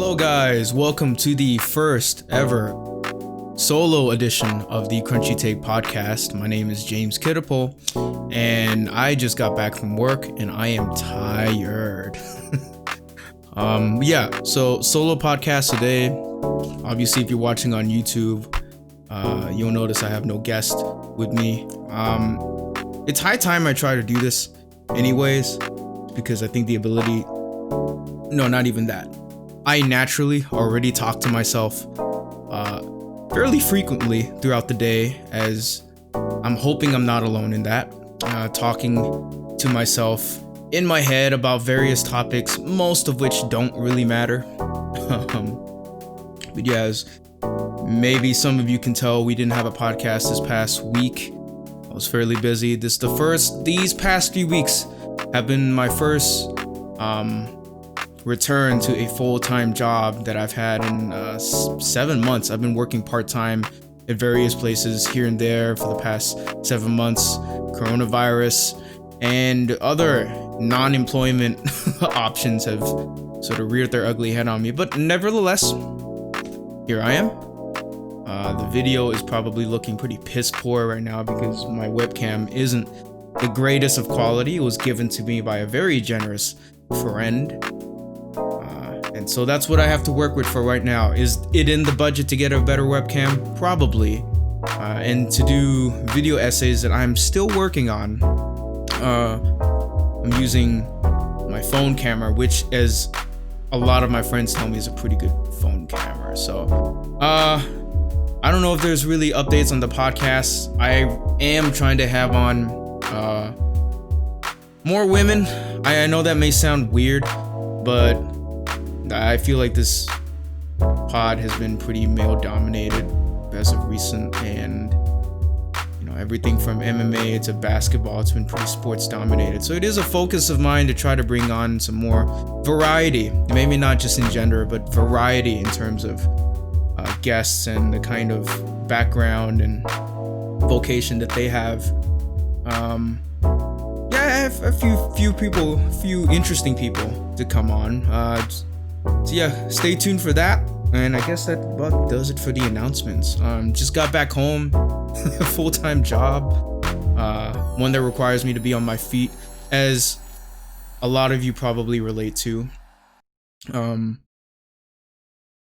Hello guys, welcome to the first ever solo edition of the Crunchy Take podcast. My name is James Kittipole, and I just got back from work and I am tired. So solo podcast today. Obviously, if you're watching on YouTube, you'll notice I have no guest with me. It's high time I try to do this anyways, because I think not even that. I naturally already talk to myself fairly frequently throughout the day, as I'm hoping I'm not alone in that. Talking to myself in my head about various topics, most of which don't really matter. But yeah, as maybe some of you can tell, we didn't have a podcast this past week. I was fairly busy. These past few weeks have been my first return to a full-time job that I've had in 7 months. I've been working part-time at various places here and there for the past 7 months. Coronavirus and other non-employment options have sort of reared their ugly head on me, but nevertheless, here I am. The video is probably looking pretty piss poor right now because my webcam isn't the greatest of quality. It was given to me by a very generous friend. And so that's what I have to work with for right now. Is it in the budget to get a better webcam? Probably. And to do video essays that I'm still working on, I'm using my phone camera, which, as a lot of my friends tell me, is a pretty good phone camera. So, I don't know if there's really updates on the podcast. I am trying to have on more women. I know that may sound weird, but I feel like this pod has been pretty male dominated as of recent, and everything from MMA to basketball, it's been pretty sports dominated. So it is a focus of mine to try to bring on some more variety, maybe not just in gender, but variety in terms of guests and the kind of background and vocation that they have. I have a few interesting people to come on. So yeah, stay tuned for that. And I guess that about does it for the announcements. Just got back home, a full-time job, one that requires me to be on my feet, as a lot of you probably relate to. And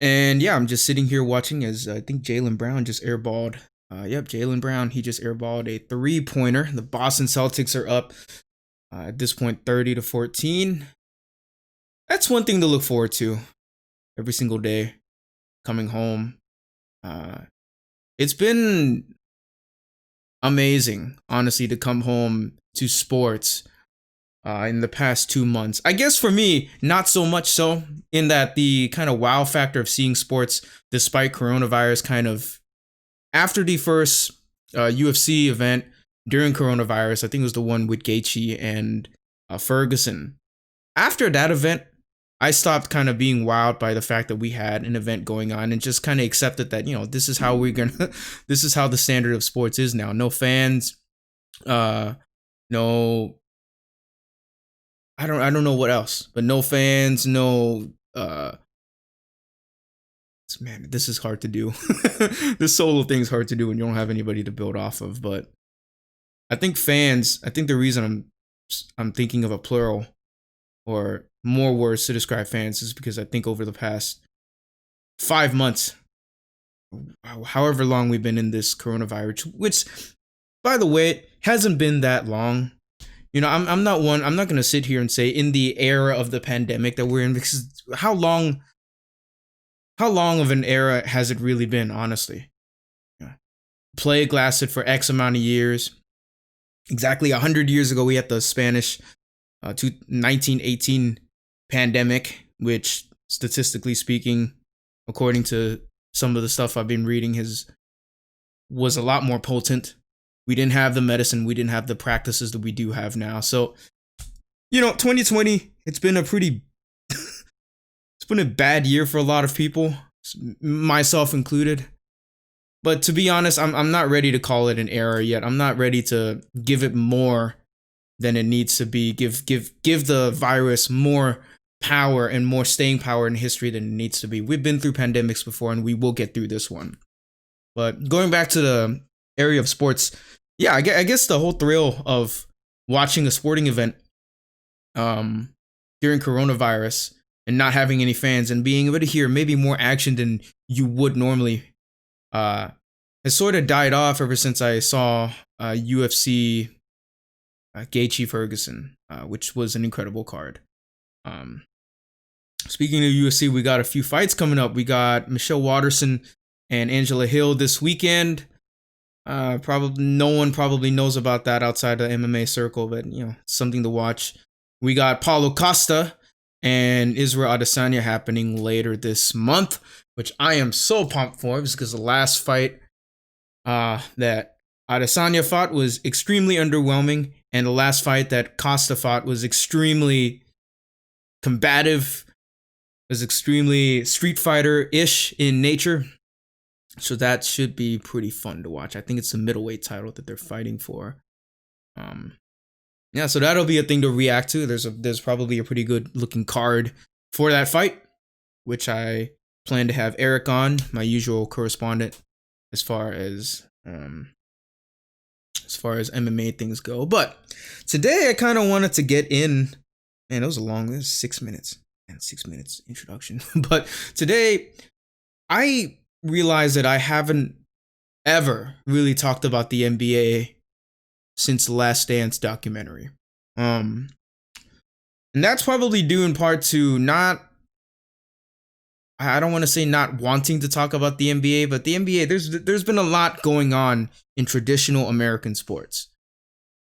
yeah, I'm just sitting here watching as I think Jaylen Brown just airballed. Jaylen Brown, he just airballed a 3-pointer. The Boston Celtics are up at this point 30-14. That's one thing to look forward to every single day coming home. It's been amazing, honestly, to come home to sports in the past 2 months. I guess for me, not so much so, in that the kind of wow factor of seeing sports despite coronavirus, kind of after the first UFC event during coronavirus, I think it was the one with Gaethje and Ferguson. After that event, I stopped kind of being wowed by the fact that we had an event going on and just kind of accepted that, this is how this is how the standard of sports is now. No fans, no, I don't know what else, but no fans, no, man, this is hard to do. This solo thing is hard to do when you don't have anybody to build off of. But I think the reason I'm thinking of a plural or more words to describe fans is because I think over the past 5 months, however long we've been in this coronavirus, which, by the way, hasn't been that long. I'm not going to sit here and say in the era of the pandemic that we're in, because how long of an era has it really been, honestly? Plague lasted for X amount of years. Exactly 100 years ago, we had the Spanish 1918 pandemic, which, statistically speaking, according to some of the stuff I've been reading, was a lot more potent. We didn't have the medicine, we didn't have the practices that we do have now. So, 2020, it's been a bad year for a lot of people, myself included. But to be honest, I'm not ready to call it an era yet. I'm not ready to give it more than it needs to be. Give the virus more power and more staying power in history than it needs to be. We've been through pandemics before, and we will get through this one. But going back to the area of sports, yeah, I guess the whole thrill of watching a sporting event during coronavirus and not having any fans and being able to hear maybe more action than you would normally has sort of died off ever since I saw UFC Gaethje Ferguson, which was an incredible card. Speaking of UFC, we got a few fights coming up. We got Michelle Watterson and Angela Hill this weekend. Probably no one probably knows about that outside the MMA circle, but it's something to watch. We got Paulo Costa and Israel Adesanya happening later this month, which I am so pumped for because the last fight that Adesanya fought was extremely underwhelming, and the last fight that Costa fought was extremely combative, was extremely Street Fighter-ish in nature. So that should be pretty fun to watch. I think it's the middleweight title that they're fighting for. Yeah, so that'll be a thing to react to. There's probably a pretty good looking card for that fight, which I plan to have Eric on, my usual correspondent, as far as MMA things go. But today I kind of wanted to get in. Man, it was 6 minutes. Man, 6 minutes introduction. But today I realized that I haven't ever really talked about the NBA since the Last Dance documentary. And that's probably due in part to I don't want to say not wanting to talk about the NBA, but the NBA, there's been a lot going on in traditional American sports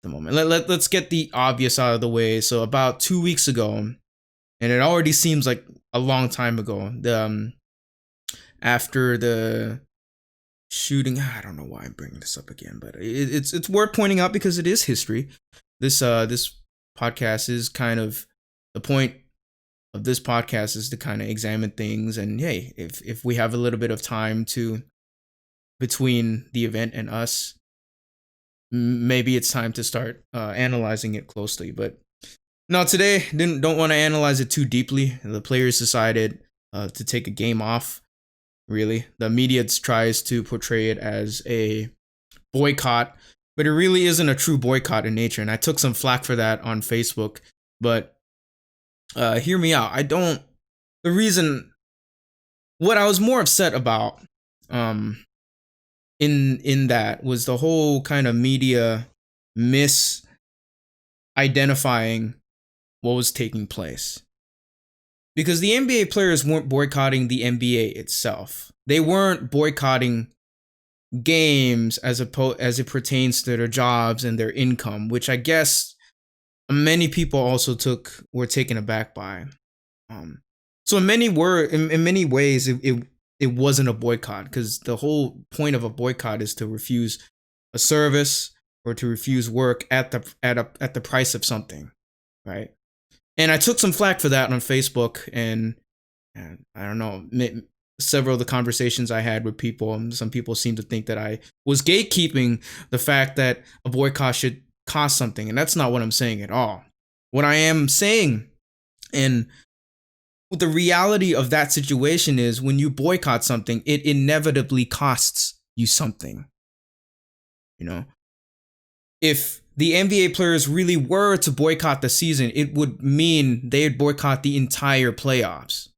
at the moment. Let's get the obvious out of the way. So about 2 weeks ago, and it already seems like a long time ago, after the shooting, I don't know why I'm bringing this up again, but it's worth pointing out because it is history. This podcast is kind of the point of this podcast is to kind of examine things, and hey, if we have a little bit of time between the event and us, maybe it's time to start analyzing it closely. But no, today don't want to analyze it too deeply. The players decided to take a game off. Really, the media tries to portray it as a boycott, but it really isn't a true boycott in nature. And I took some flack for that on Facebook, but hear me out. What I was more upset about in that was the whole kind of media misidentifying what was taking place. Because the NBA players weren't boycotting the NBA itself. They weren't boycotting games as it pertains to their jobs and their income, which I guess many people also were taken aback by. So in many ways, it wasn't a boycott, because the whole point of a boycott is to refuse a service or to refuse work at the price of something, right? And I took some flack for that on Facebook, and I don't know, several of the conversations I had with people, some people seem to think that I was gatekeeping the fact that a boycott should cost something, and that's not what I'm saying at all. What I am saying, and the reality of that situation is, when you boycott something, it inevitably costs you something. If the NBA players really were to boycott the season, it would mean they'd boycott the entire playoffs.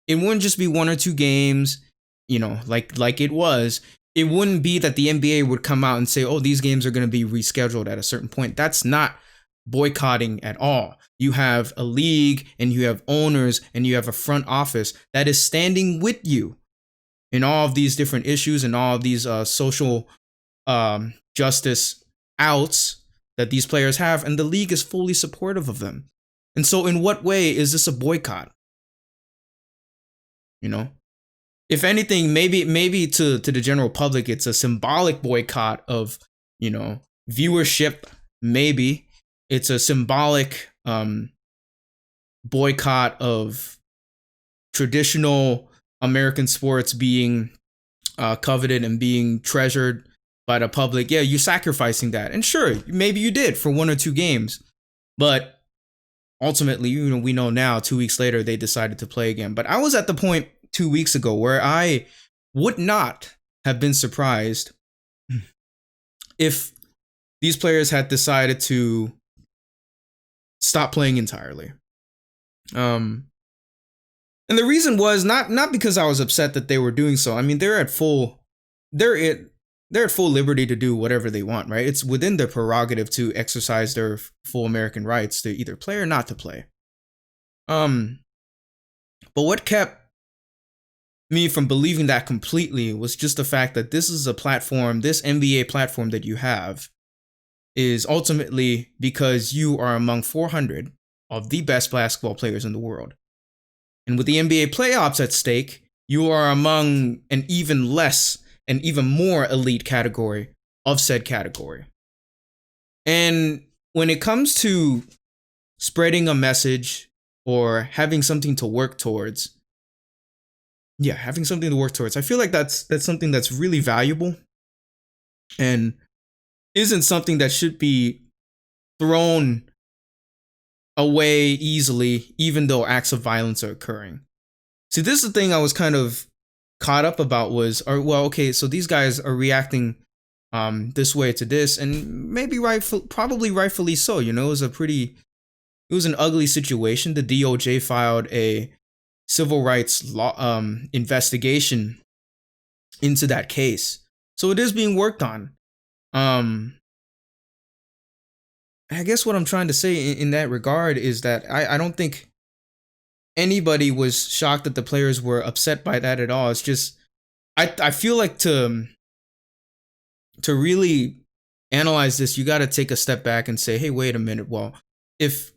It wouldn't just be 1 or 2 games, like it was. It wouldn't be that the NBA would come out and say, oh, these games are going to be rescheduled at a certain point. That's not boycotting at all. You have a league, and you have owners, and you have a front office that is standing with you in all of these different issues and all of these social justice outs that these players have, and the league is fully supportive of them. And so in what way is this a boycott? If anything, maybe to the general public, it's a symbolic boycott of, viewership. Maybe it's a symbolic boycott of traditional American sports being coveted and being treasured by the public. Yeah, you're sacrificing that. And sure, maybe you did for 1 or 2 games. But ultimately, we know now 2 weeks later they decided to play again. But I was at the point 2 weeks ago where I would not have been surprised if these players had decided to stop playing entirely. And the reason was not because I was upset that they were doing so. I mean, they're at full liberty to do whatever they want, right? It's within their prerogative to exercise their full American rights to either play or not to play. But what kept me from believing that completely was just the fact that this is a platform, this NBA platform that you have, is ultimately because you are among 400 of the best basketball players in the world. And with the NBA playoffs at stake, you are among an even more elite category of said category. And when it comes to spreading a message or having something to work towards, I feel like that's something that's really valuable and isn't something that should be thrown away easily, even though acts of violence are occurring. See, this is the thing I was kind of caught up about was, so these guys are reacting this way to this, and maybe probably rightfully so. It was an ugly situation. The DOJ filed a civil rights law investigation into that case, so it is being worked on. I guess what I'm trying to say in that regard is that I don't think anybody was shocked that the players were upset by that at all. It's just I feel like to really analyze this, you got to take a step back and say, hey, wait a minute. Well, if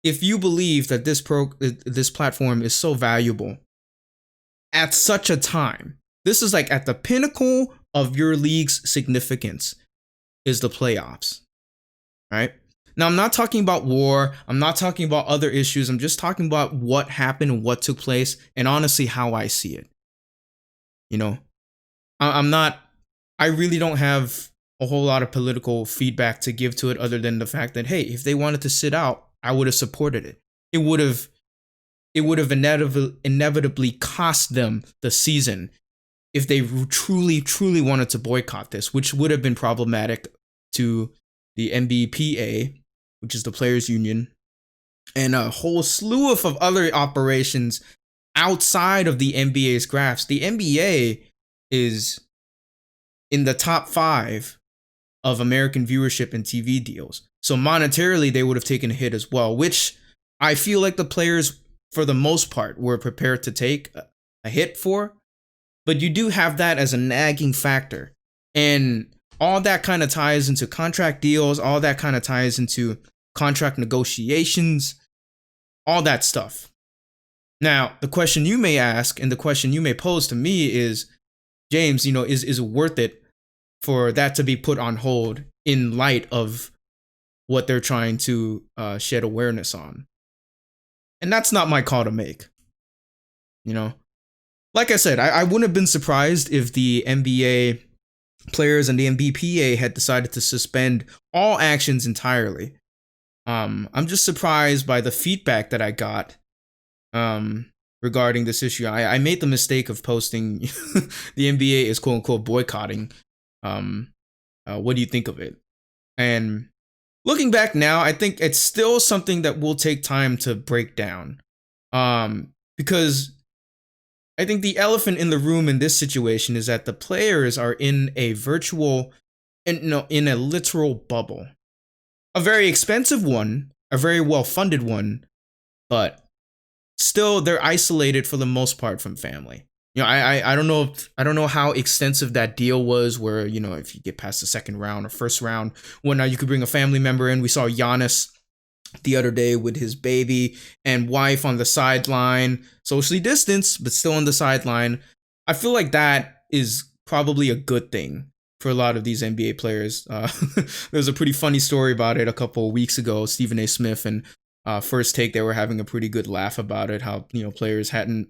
you believe that this platform is so valuable at such a time, this is like at the pinnacle of your league's significance is the playoffs, right? Now, I'm not talking about war. I'm not talking about other issues. I'm just talking about what happened and what took place, and honestly, how I see it. I really don't have a whole lot of political feedback to give to it other than the fact that, hey, if they wanted to sit out, I would have supported it. It would have inevitably cost them the season if they truly wanted to boycott this, which would have been problematic to the NBPA, which is the players union, and a whole slew of other operations outside of the NBA's grasp. The NBA is in the top 5 of American viewership and TV deals. So monetarily, they would have taken a hit as well, which I feel like the players, for the most part, were prepared to take a hit for. But you do have that as a nagging factor. And all that kind of ties into contract deals, all that kind of ties into contract negotiations, all that stuff. Now, the question you may ask and the question you may pose to me is, James, is it worth it for that to be put on hold in light of what they're trying to shed awareness on? And that's not my call to make. Like I said, I wouldn't have been surprised if the NBA players and the NBPA had decided to suspend all actions entirely. I'm just surprised by the feedback that I got regarding this issue. I made the mistake of posting the NBA is quote unquote boycotting. What do you think of it? And looking back now, I think it's still something that will take time to break down. Because I think the elephant in the room in this situation is that the players are in a in a literal bubble. A very expensive one, a very well-funded one, but still they're isolated for the most part from family. I don't know how extensive that deal was where, if you get past the second round or first round, now you could bring a family member in. We saw Giannis the other day with his baby and wife on the sideline, socially distanced, but still on the sideline. I feel like that is probably a good thing for a lot of these NBA players. There's a pretty funny story about it a couple of weeks ago. Stephen A. Smith and First Take, they were having a pretty good laugh about it, how, players hadn't.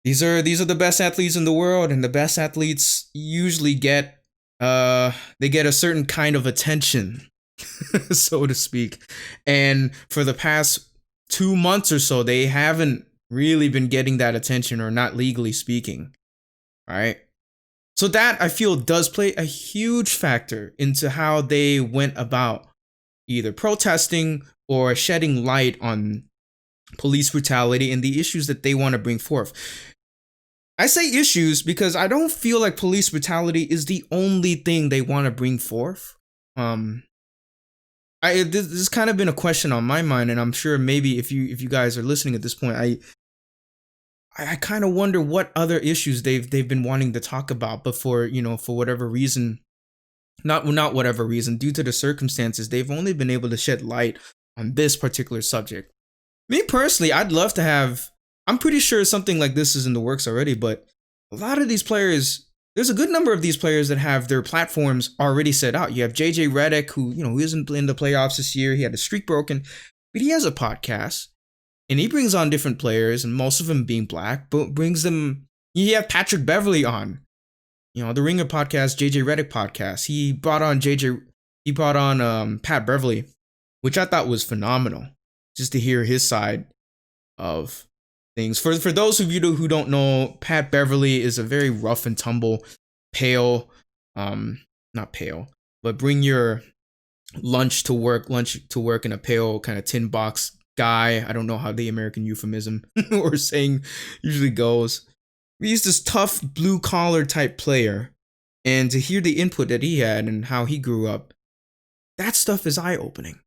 These are the best athletes in the world, and the best athletes usually get a certain kind of attention. so to speak. And for the past 2 months or so, they haven't really been getting that attention, or not legally speaking, right? So that, I feel, does play a huge factor into how they went about either protesting or shedding light on police brutality and the issues that they want to bring forth. I say issues because I don't feel like police brutality is the only thing they want to bring forth. This has kind of been a question on my mind, and I'm sure maybe if you guys are listening at this point, I kind of wonder what other issues they've been wanting to talk about, but for whatever reason, not whatever reason, due to the circumstances, they've only been able to shed light on this particular subject. Me personally, I'd love to have. I'm pretty sure something like this is in the works already, but a lot of these players, there's a good number of these players that have their platforms already set out. You have JJ Redick, who isn't in the playoffs this year. He had a streak broken, but he has a podcast, and he brings on different players, and most of them being black, but brings them. You have Patrick Beverly on, the Ringer podcast, JJ Redick podcast. He brought on Pat Beverly, which I thought was phenomenal, just to hear his side of things. For those of you who don't know, Pat Beverly is a very rough and tumble, pale, not pale, but bring your lunch to work in a pail kind of tin box guy. I don't know how the American euphemism or saying usually goes. He's this tough blue collar type player, and to hear the input that he had and how he grew up, that stuff is eye opening.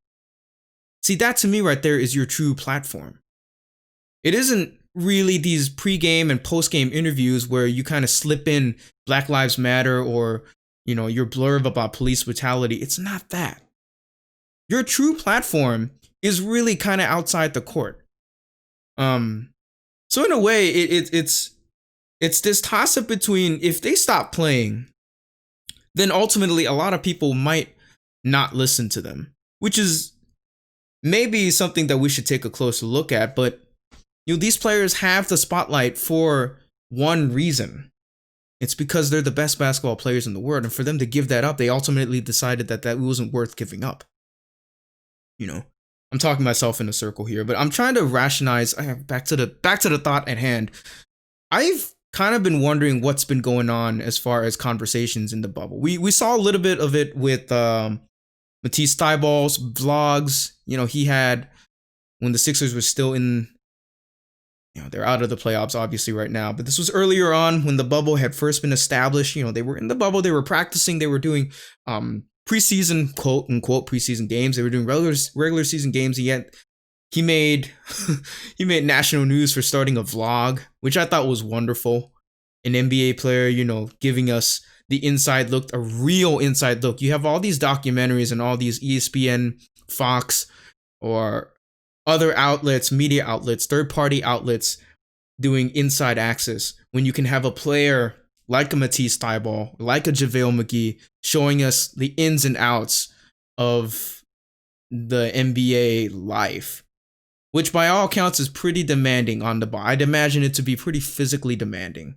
See, that to me right there is your true platform. It isn't really these pre-game and post-game interviews where you kind of slip in Black Lives Matter or, your blurb about police brutality. It's not that. Your true platform is really kind of outside the court. So in a way, it's this toss-up between, if they stop playing, then ultimately a lot of people might not listen to them, which is maybe something that we should take a closer look at. But these players have the spotlight for one reason. It's because they're the best basketball players in the world, and for them to give that up, they ultimately decided that wasn't worth giving up. I'm talking myself in a circle here, but I'm trying to rationalize. Back to the thought at hand. I've kind of been wondering what's been going on as far as conversations in the bubble. We saw a little bit of it with Matisse Thybulle's vlogs. He had, when the Sixers were still in, they're out of the playoffs obviously right now, but this was earlier on when the bubble had first been established. They were in the bubble, they were practicing, they were doing preseason, quote unquote, preseason games. They were doing regular season games. Yet he made national news for starting a vlog, which I thought was wonderful. An NBA player, giving us the inside look, a real inside look. You have all these documentaries and all these ESPN, Fox, or other outlets, media outlets, third-party outlets doing inside access, when you can have a player like a Matisse Thybulle, like a JaVale McGee, showing us the ins and outs of the NBA life, which by all accounts is pretty demanding on the ball. I'd imagine it to be pretty physically demanding.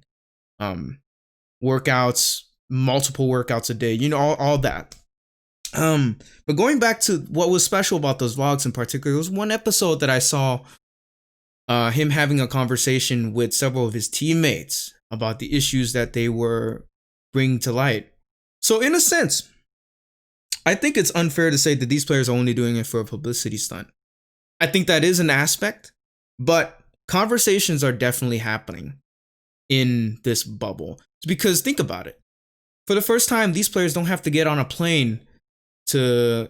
Workouts, multiple workouts a day, all that. But going back to what was special about those vlogs in particular, there was one episode that I saw him having a conversation with several of his teammates about the issues that they were bringing to light. So in a sense, I think it's unfair to say that these players are only doing it for a publicity stunt. I think that is an aspect, but conversations are definitely happening in this bubble. It's because, think about it. For the first time, these players don't have to get on a plane to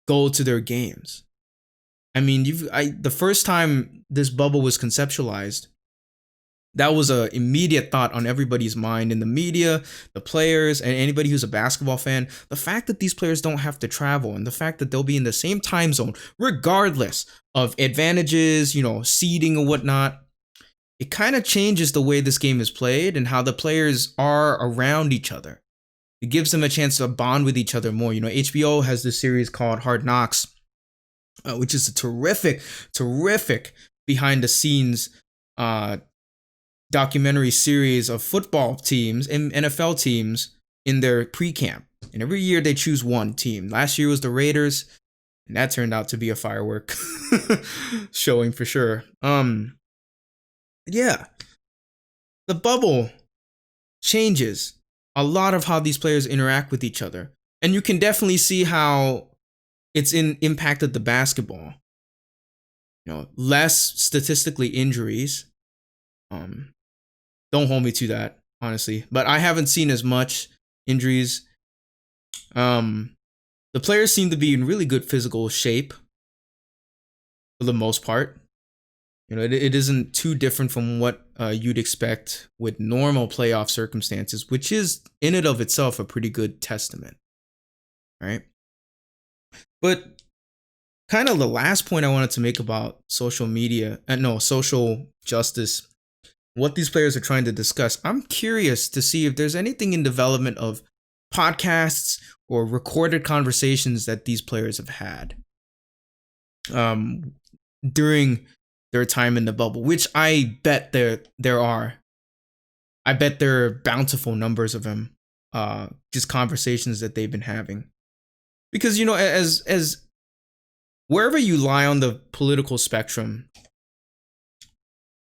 go to their games. I mean, the first time this bubble was conceptualized, that was a immediate thought on everybody's mind in the media, the players, and anybody who's a basketball fan. The fact that these players don't have to travel, and the fact that they'll be in the same time zone, regardless of advantages, seeding or whatnot, it kind of changes the way this game is played and how the players are around each other. It gives them a chance to bond with each other more. HBO has this series called Hard Knocks, which is a terrific behind the scenes documentary series of football teams and NFL teams in their pre-camp. And every year they choose one team. Last year was the Raiders, and that turned out to be a firework showing for sure. Yeah, the bubble changes a lot of how these players interact with each other. And you can definitely see how it's impacted the basketball. Less statistically injuries. Don't hold me to that, honestly. But I haven't seen as much injuries. The players seem to be in really good physical shape for the most part. It isn't too different from what you'd expect with normal playoff circumstances, which is in and of itself a pretty good testament, right? But kind of the last point I wanted to make about social justice, what these players are trying to discuss. I'm curious to see if there's anything in development of podcasts or recorded conversations that these players have had during their time in the bubble, which I bet there are. I bet there are bountiful numbers of them, just conversations that they've been having. Because, as wherever you lie on the political spectrum,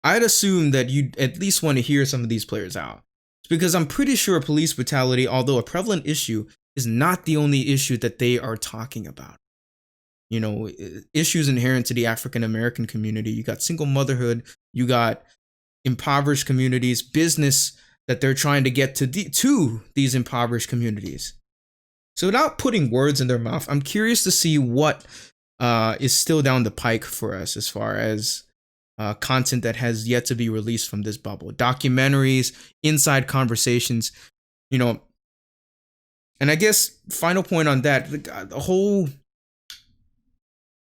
I'd assume that you'd at least want to hear some of these players out. Because I'm pretty sure police brutality, although a prevalent issue, is not the only issue that they are talking about. Issues inherent to the African American community. You got single motherhood, you got impoverished communities, business that they're trying to get to these impoverished communities. So without putting words in their mouth, I'm curious to see what is still down the pike for us as far as content that has yet to be released from this bubble. Documentaries, inside conversations, and I guess final point on that, the whole,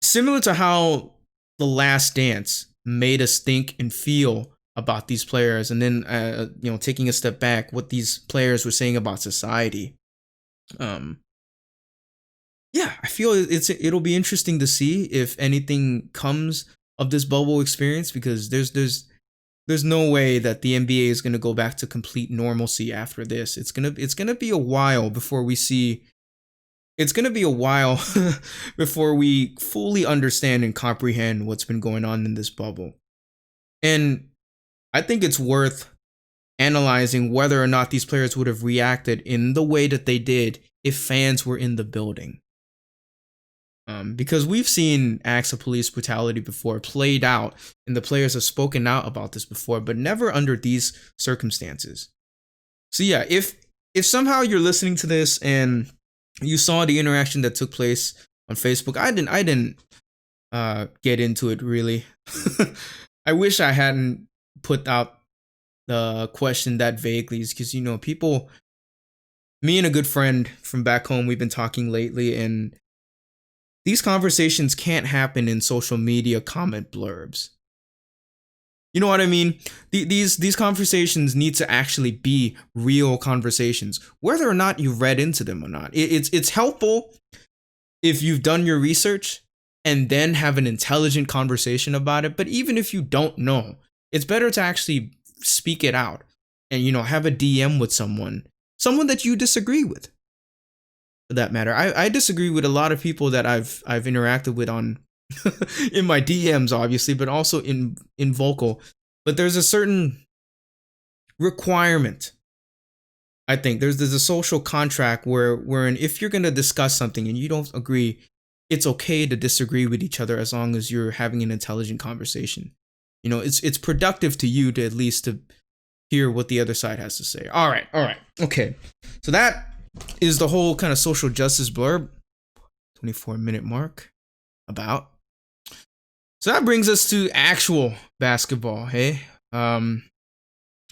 similar to how The Last Dance made us think and feel about these players, and then taking a step back, what these players were saying about society. I feel it'll be interesting to see if anything comes of this bubble experience, because there's no way that the NBA is going to go back to complete normalcy after this. It's gonna be a while before we see. It's going to be a while before we fully understand and comprehend what's been going on in this bubble. And I think it's worth analyzing whether or not these players would have reacted in the way that they did if fans were in the building. Because we've seen acts of police brutality before played out, and the players have spoken out about this before, but never under these circumstances. So yeah, if somehow you're listening to this and you saw the interaction that took place on Facebook, I didn't get into it really. I wish I hadn't put out the question that vaguely, because people, me and a good friend from back home, we've been talking lately, and these conversations can't happen in social media comment blurbs. You know what I mean? These conversations need to actually be real conversations, whether or not you read into them or not. It's helpful if you've done your research and then have an intelligent conversation about it. But even if you don't know, it's better to actually speak it out and have a DM with someone that you disagree with. For that matter, I disagree with a lot of people that I've interacted with on in my DMs, obviously, but also in vocal. But there's a certain requirement. I think there's a social contract wherein if you're gonna discuss something and you don't agree, it's okay to disagree with each other as long as you're having an intelligent conversation. It's productive to you to at least to hear what the other side has to say. All right, okay. So that is the whole kind of social justice blurb. 24-minute mark. About. So that brings us to actual basketball, hey?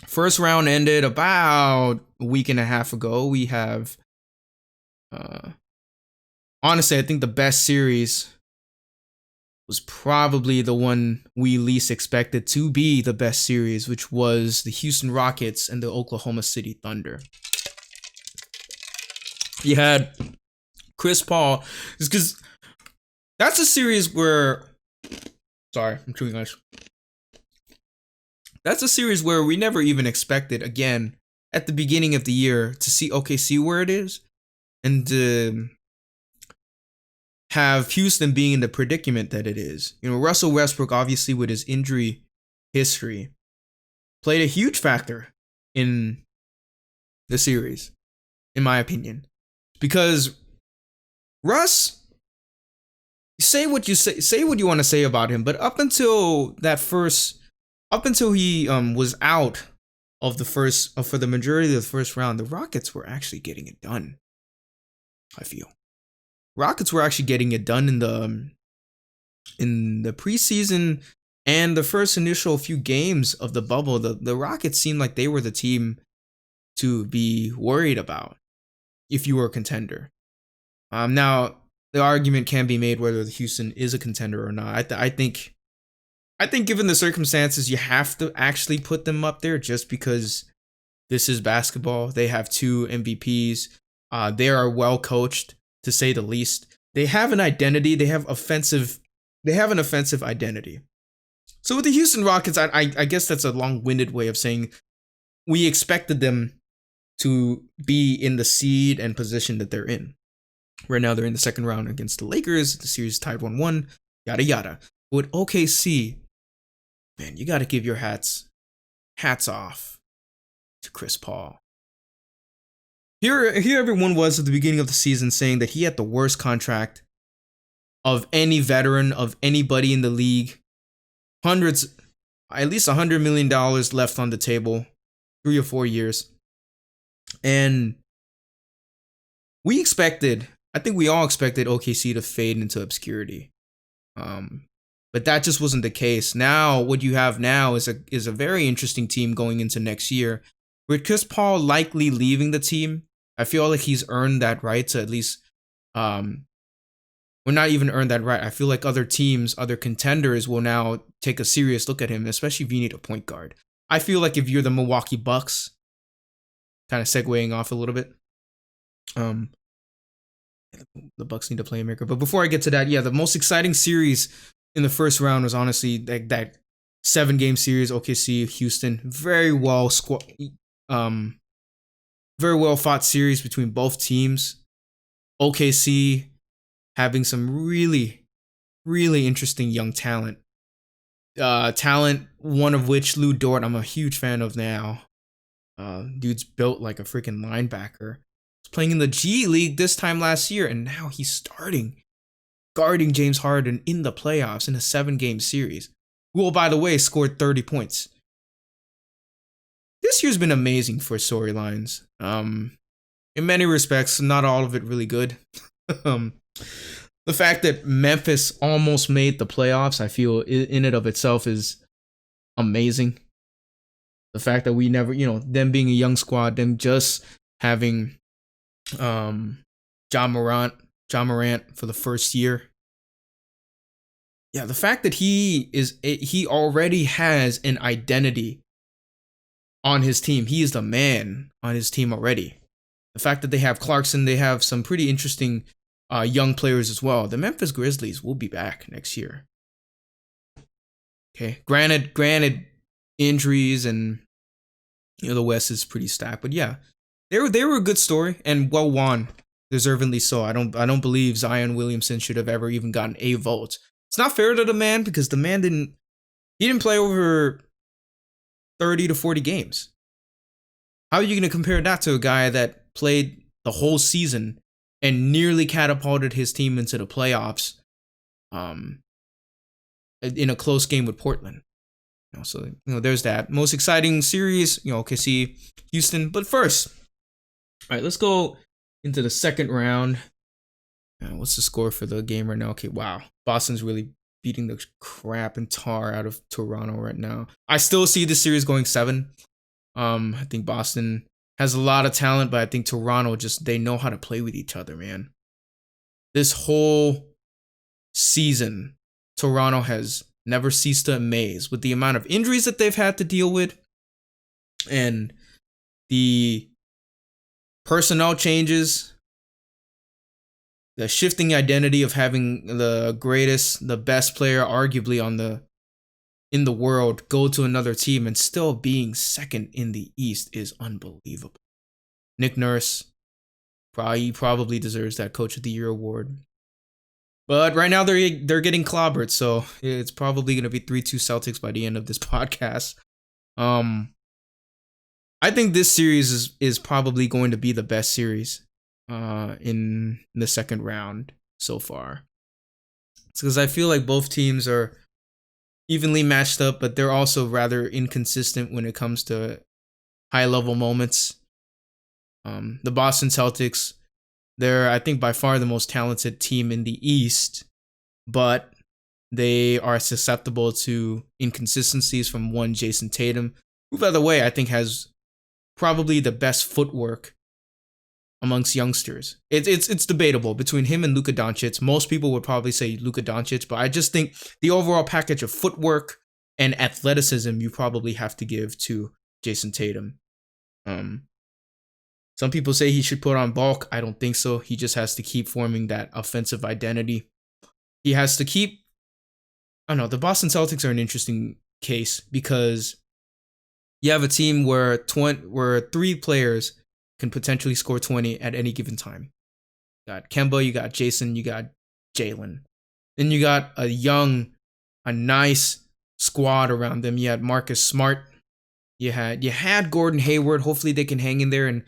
First round ended about a week and a half ago. We have, honestly, I think the best series was probably the one we least expected to be the best series, which was the Houston Rockets and the Oklahoma City Thunder. You had Chris Paul, because that's a series where, sorry, I'm chewing ice. That's a series where we never even expected, again, at the beginning of the year, to see OKC where it is. and have Houston being in the predicament that it is. Russell Westbrook, obviously with his injury history, played a huge factor in the series, in my opinion. Because Russ, say what you want to say about him, but up until he was out of the first for the majority of the first round, the Rockets were actually getting it done. I feel Rockets were actually getting it done in the preseason and the first initial few games of the bubble. The Rockets seemed like they were the team to be worried about if you were a contender. Now the argument can be made whether Houston is a contender or not. I think given the circumstances, you have to actually put them up there just because this is basketball. They have 2 MVPs. They are well coached, to say the least. They have an identity. They have an offensive identity. So with the Houston Rockets, I guess that's a long-winded way of saying we expected them to be in the seed and position that they're in. Right now, they're in the second round against the Lakers. The series tied 1-1, yada yada. With OKC, man, you got to give your hats off to Chris Paul. Here everyone was at the beginning of the season saying that he had the worst contract of any veteran, of anybody in the league. At least $100 million left on the table, 3 or 4 years. And I think we all expected OKC to fade into obscurity. But that just wasn't the case. Now, what you have now is a very interesting team going into next year. With Chris Paul likely leaving the team, I feel like he's earned that right to at least, not even earned that right. I feel like other teams, other contenders will now take a serious look at him, especially if you need a point guard. I feel like if you're the Milwaukee Bucks, kind of segueing off a little bit, the Bucks need a playmaker. But before I get to that, the most exciting series in the first round was honestly that 7-game series, OKC Houston. Very well fought series between both teams. OKC having some really, really interesting young talent. One of which Lou Dort, I'm a huge fan of now. Dude's built like a freaking linebacker. He's playing in the G League this time last year, and now he's starting, guarding James Harden in the playoffs in a 7-game series. Who, by the way, scored 30 points. This year's been amazing for storylines. In many respects, not all of it really good. The fact that Memphis almost made the playoffs, I feel in and of itself is amazing. The fact that we never, them being a young squad, them just having Ja Morant for the first year. Yeah, the fact that he already has an identity on his team. He is the man on his team already. The fact that they have Clarkson, they have some pretty interesting young players as well. The Memphis Grizzlies will be back next year. Okay, granted, injuries and the West is pretty stacked, but yeah, they were a good story and well won, deservingly so. I don't believe Zion Williamson should have ever even gotten a vote. It's not fair to the man because the man didn't play over 30 to 40 games. How are you going to compare that to a guy that played the whole season and nearly catapulted his team into the playoffs in a close game with Portland? So there's that. Most exciting series, OKC, Houston. But first, all right, let's go into the second round. What's the score for the game right now? Okay, wow. Boston's really beating the crap and tar out of Toronto right now. I still see this series going 7. I think Boston has a lot of talent, but I think Toronto they know how to play with each other, man. This whole season, Toronto has never ceased to amaze with the amount of injuries that they've had to deal with and the personnel changes, the shifting identity of having the best player arguably in the world go to another team and still being second in the East is unbelievable. Nick Nurse, He probably deserves that Coach of the Year award. But right now they're getting clobbered, so it's probably gonna be 3-2 Celtics by the end of this podcast. I think this series is probably going to be the best series in the second round so far. It's because I feel like both teams are evenly matched up, but they're also rather inconsistent when it comes to high level moments. The Boston Celtics, they're, I think, by far the most talented team in the East, but they are susceptible to inconsistencies from one Jason Tatum, who, by the way, I think has probably the best footwork amongst youngsters. It's debatable between him and Luka Doncic. Most people would probably say Luka Doncic, but I just think the overall package of footwork and athleticism you probably have to give to Jason Tatum. Some people say he should put on bulk. I don't think so. He just has to keep forming that offensive identity. He has to keep... I don't know. The Boston Celtics are an interesting case because you have a team where 3 players can potentially score 20 at any given time. You got Kemba, you got Jason, you got Jalen. Then you got a nice squad around them. You had Marcus Smart. You had Gordon Hayward. Hopefully they can hang in there and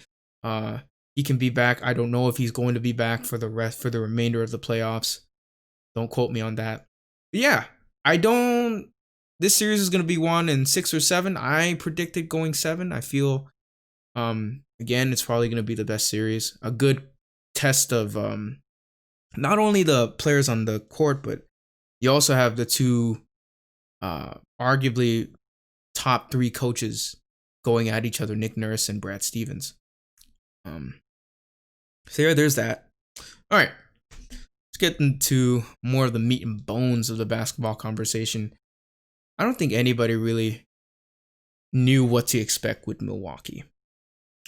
he can be back. I don't know if he's going to be back for the remainder of the playoffs. Don't quote me on that. But yeah, this series is going to be won in 6 or 7. I predicted going 7. I feel, again, it's probably going to be the best series. A good test of not only the players on the court, but you also have the 2 arguably top 3 coaches going at each other, Nick Nurse and Brad Stevens. So yeah, there's that. All right, let's get into more of the meat and bones of the basketball conversation. I don't think anybody really knew what to expect with Milwaukee.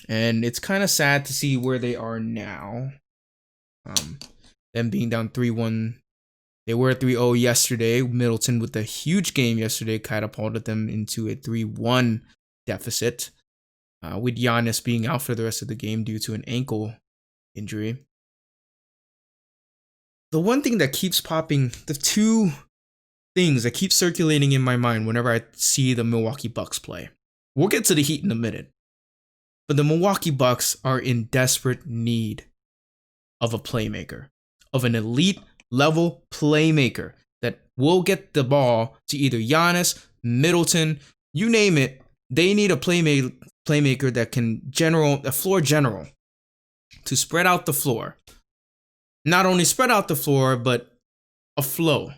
And it's kind of sad to see where they are now. Them being down 3-1. They were 3-0 yesterday. Middleton with a huge game yesterday catapulted them into a 3-1 deficit. With Giannis being out for the rest of the game due to an ankle injury. The one thing that keeps popping, the 2 things that keep circulating in my mind whenever I see the Milwaukee Bucks play. We'll get to the Heat in a minute. But the Milwaukee Bucks are in desperate need of a playmaker, of an elite level playmaker that will get the ball to either Giannis, Middleton, you name it. They need a playmaker that can a floor general to spread out the floor. Not only spread out the floor, but a flow.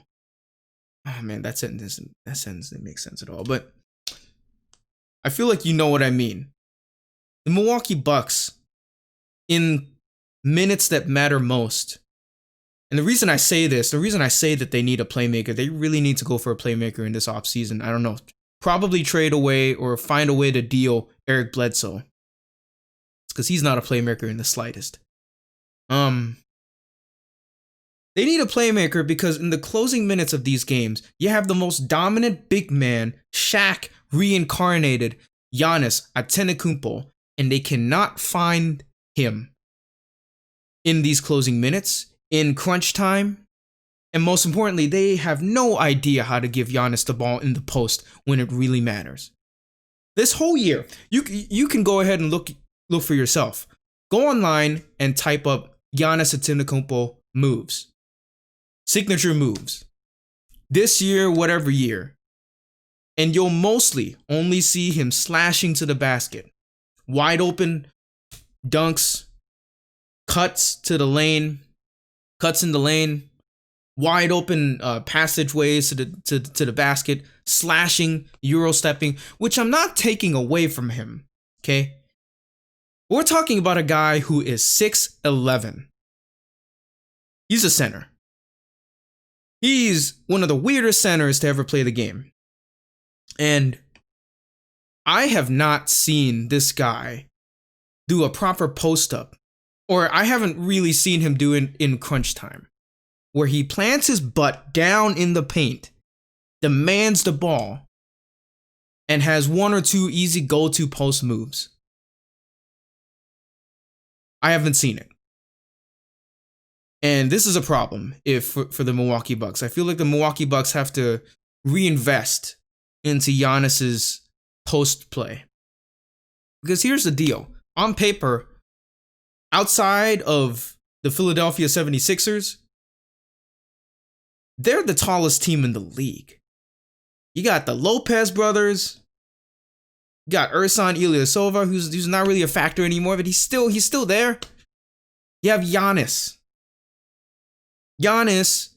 Oh man, that sentence didn't make sense at all. But I feel like you know what I mean. The Milwaukee Bucks, in minutes that matter most, and the reason I say that they need a playmaker, they really need to go for a playmaker in this offseason. I don't know. Probably trade away or find a way to deal Eric Bledsoe. It's because he's not a playmaker in the slightest. They need a playmaker because in the closing minutes of these games, you have the most dominant big man, Shaq reincarnated, Giannis Antetokounmpo, and they cannot find him in these closing minutes, in crunch time, and most importantly, they have no idea how to give Giannis the ball in the post when it really matters. This whole year, you can go ahead and look for yourself. Go online and type up Giannis Antetokounmpo moves. Signature moves. This year, whatever year. And you'll mostly only see him slashing to the basket. Wide open dunks, cuts in the lane, wide open passageways to the basket, slashing, euro stepping, which I'm not taking away from him. Okay? We're talking about a guy who is 6'11". He's a center. He's one of the weirdest centers to ever play the game. And I have not seen this guy do a proper post-up, or I haven't really seen him do it in crunch time, where he plants his butt down in the paint, demands the ball, and has 1 or 2 easy go-to post moves. I haven't seen it. And this is a problem if for the Milwaukee Bucks. I feel like the Milwaukee Bucks have to reinvest into Giannis's post play. Because here's the deal. On paper, outside of the Philadelphia 76ers, they're the tallest team in the league. You got the Lopez brothers. You got Ersan Ilyasova, who's not really a factor anymore, but he's still there. You have Giannis. Giannis,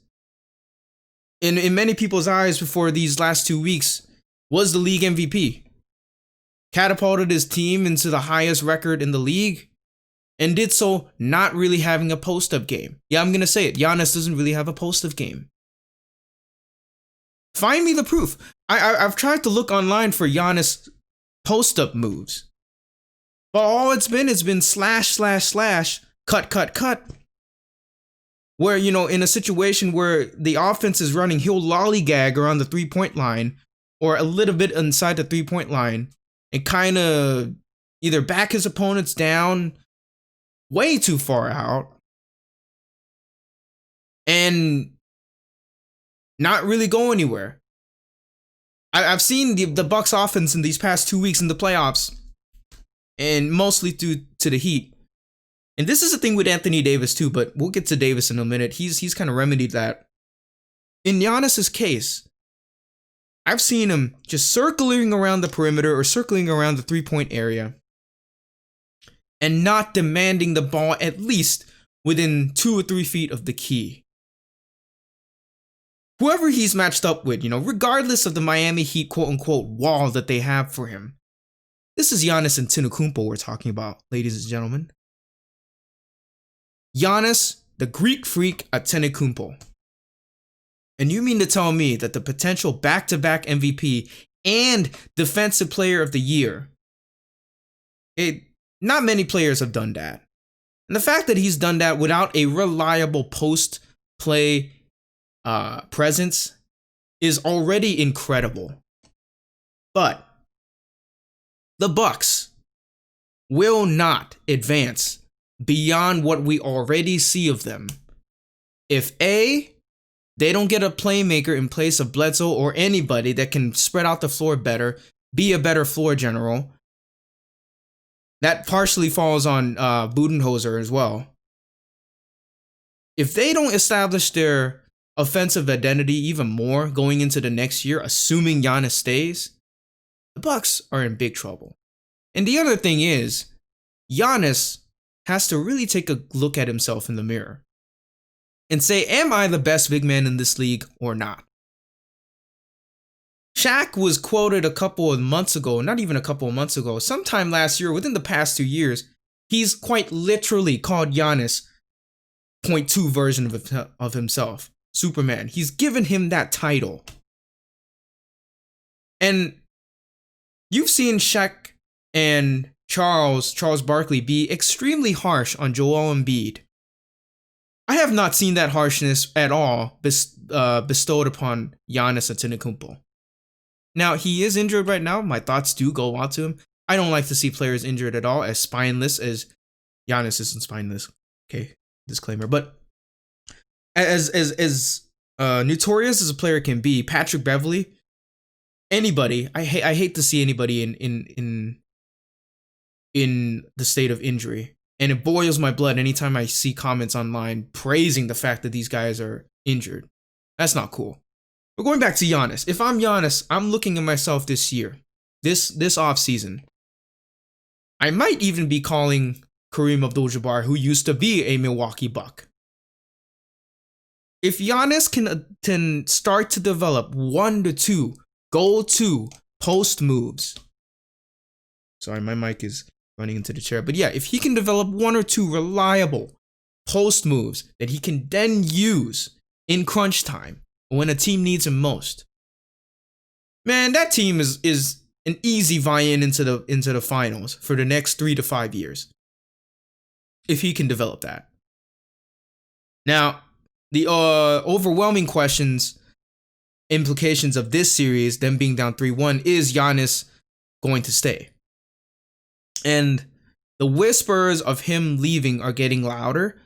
in many people's eyes before these last 2 weeks, was the league MVP. Catapulted his team into the highest record in the league, and did so not really having a post-up game. Yeah, I'm going to say it. Giannis doesn't really have a post-up game. Find me the proof. I've tried to look online for Giannis post-up moves. But all it's been slash, cut. Where, in a situation where the offense is running, he'll lollygag around the 3-point line or a little bit inside the 3-point line and kind of either back his opponents down way too far out and not really go anywhere. I've seen the Bucks offense in these past 2 weeks in the playoffs, and mostly due to the Heat. And this is the thing with Anthony Davis too, but we'll get to Davis in a minute. He's kind of remedied that. In Giannis's case, I've seen him just circling around the perimeter or circling around the 3-point area and not demanding the ball at least within 2 or 3 feet of the key. Whoever he's matched up with, regardless of the Miami Heat quote-unquote wall that they have for him, this is Giannis Antetokounmpo we're talking about, ladies and gentlemen. Giannis, the Greek freak Antetokounmpo. And you mean to tell me that the potential back-to-back MVP and Defensive Player of the Year, not many players have done that. And the fact that he's done that without a reliable post-play presence is already incredible. But the Bucks will not advance beyond what we already see of them if A, they don't get a playmaker in place of Bledsoe or anybody that can spread out the floor better, be a better floor general. That partially falls on Budenholzer as well. If they don't establish their offensive identity even more going into the next year, assuming Giannis stays, the Bucks are in big trouble. And the other thing is, Giannis has to really take a look at himself in the mirror and say, am I the best big man in this league or not? Shaq was quoted a couple of months ago, not even a couple of months ago, sometime last year, within the past 2 years, he's quite literally called Giannis 0.2 version of himself, Superman. He's given him that title. And you've seen Shaq and Charles Barkley be extremely harsh on Joel Embiid. I have not seen that harshness at all bestowed upon Giannis Antetokounmpo. Now, he is injured right now. My thoughts do go out to him. I don't like to see players injured at all, as spineless as Giannis isn't spineless. Okay, disclaimer. But as notorious as a player can be, Patrick Beverley, anybody, I hate to see anybody in the state of injury. And it boils my blood anytime I see comments online praising the fact that these guys are injured. That's not cool. But going back to Giannis, if I'm Giannis, I'm looking at myself this year, this offseason. I might even be calling Kareem Abdul-Jabbar, who used to be a Milwaukee Buck. If Giannis can start to develop 1 to 2 go-to post moves. Sorry, my mic is running into the chair. But yeah, if he can develop 1 or 2 reliable post moves that he can then use in crunch time when a team needs him most, man, that team is an easy vie-in into the finals for the next 3 to 5 years. If he can develop that. Now, the overwhelming implications of this series, them being down 3-1, is Giannis going to stay? And the whispers of him leaving are getting louder.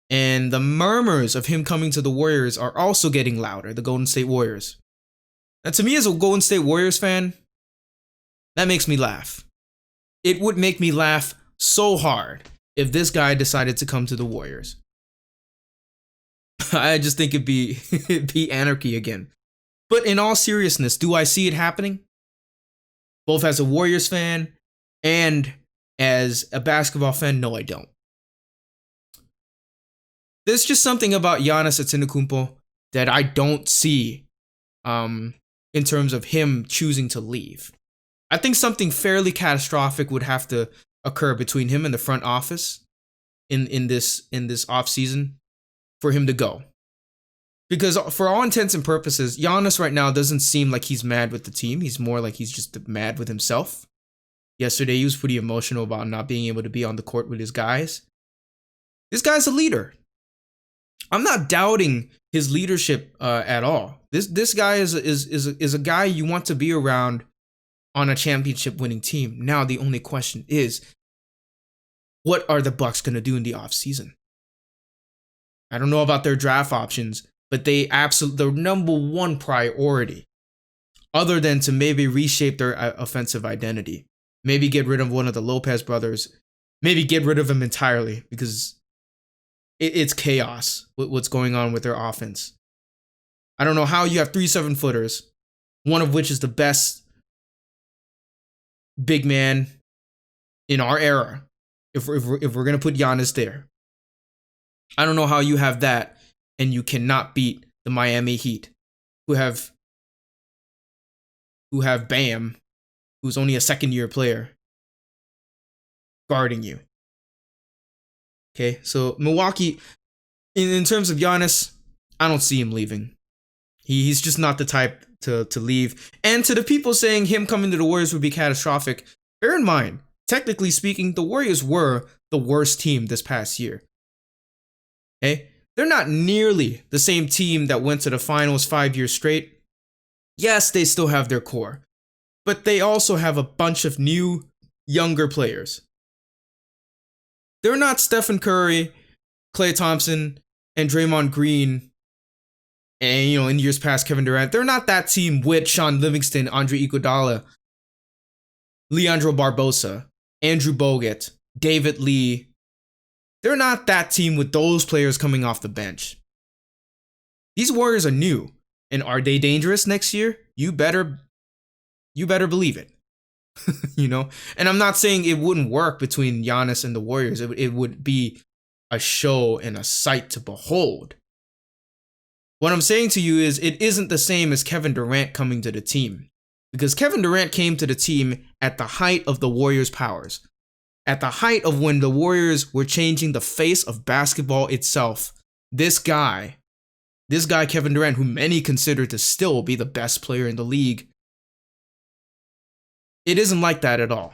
And the murmurs of him coming to the Warriors are also getting louder, the Golden State Warriors. And to me, as a Golden State Warriors fan, that makes me laugh. It would make me laugh so hard if this guy decided to come to the Warriors. I just think it'd be anarchy again. But in all seriousness, do I see it happening? Both as a Warriors fan and as a basketball fan, no, I don't. There's just something about Giannis Antetokounmpo that I don't see in terms of him choosing to leave. I think something fairly catastrophic would have to occur between him and the front office in this offseason for him to go. Because for all intents and purposes, Giannis right now doesn't seem like he's mad with the team. He's more like he's just mad with himself. Yesterday, he was pretty emotional about not being able to be on the court with his guys. This guy's a leader. I'm not doubting his leadership at all. This guy is a guy you want to be around on a championship winning team. Now the only question is, what are the Bucks going to do in the offseason? I don't know about their draft options, but the number one priority, other than to maybe reshape their offensive identity, maybe get rid of one of the Lopez brothers, maybe get rid of him entirely, because it's chaos with what's going on with their offense. I don't know how you have 3 7-footers, one of which is the best big man in our era, if we're going to put Giannis there. I don't know how you have that and you cannot beat the Miami Heat, who have Bam, who's only a second-year player, guarding you. Okay, so Milwaukee, in terms of Giannis, I don't see him leaving. He's just not the type to leave. And to the people saying him coming to the Warriors would be catastrophic, bear in mind, technically speaking, the Warriors were the worst team this past year. Okay? They're not nearly the same team that went to the finals 5 years straight. Yes, they still have their core, but they also have a bunch of new, younger players. They're not Stephen Curry, Klay Thompson, and Draymond Green, and in years past Kevin Durant. They're not that team with Sean Livingston, Andre Iguodala, Leandro Barbosa, Andrew Bogut, David Lee. They're not that team with those players coming off the bench. These Warriors are new, and are they dangerous next year? You better believe it. And I'm not saying it wouldn't work between Giannis and the Warriors. It would be a show and a sight to behold. What I'm saying to you is it isn't the same as Kevin Durant coming to the team, because Kevin Durant came to the team at the height of the Warriors' powers, at the height of when the Warriors were changing the face of basketball itself. This guy Kevin Durant, who many consider to still be the best player in the league, it isn't like that at all.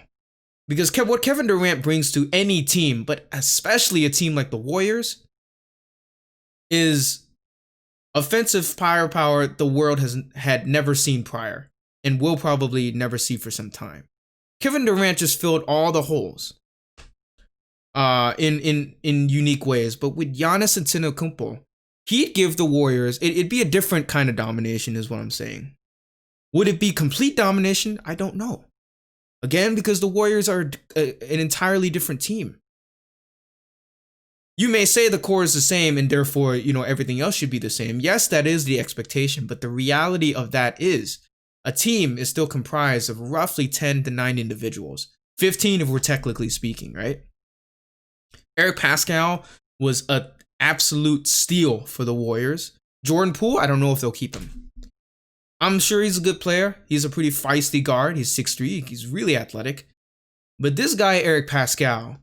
Because what Kevin Durant brings to any team, but especially a team like the Warriors, is offensive firepower the world had never seen prior and will probably never see for some time. Kevin Durant just filled all the holes in unique ways. But with Giannis Antetokounmpo, he'd give the Warriors, it'd be a different kind of domination is what I'm saying. Would it be complete domination? I don't know. Again, because the Warriors are an entirely different team. You may say the core is the same and therefore, everything else should be the same. Yes, that is the expectation, but the reality of that is a team is still comprised of roughly 10 to 9 individuals. 15 if we're technically speaking, right? Eric Pascal was an absolute steal for the Warriors. Jordan Poole, I don't know if they'll keep him. I'm sure he's a good player. He's a pretty feisty guard. He's 6'3". He's really athletic. But this guy, Eric Pascal,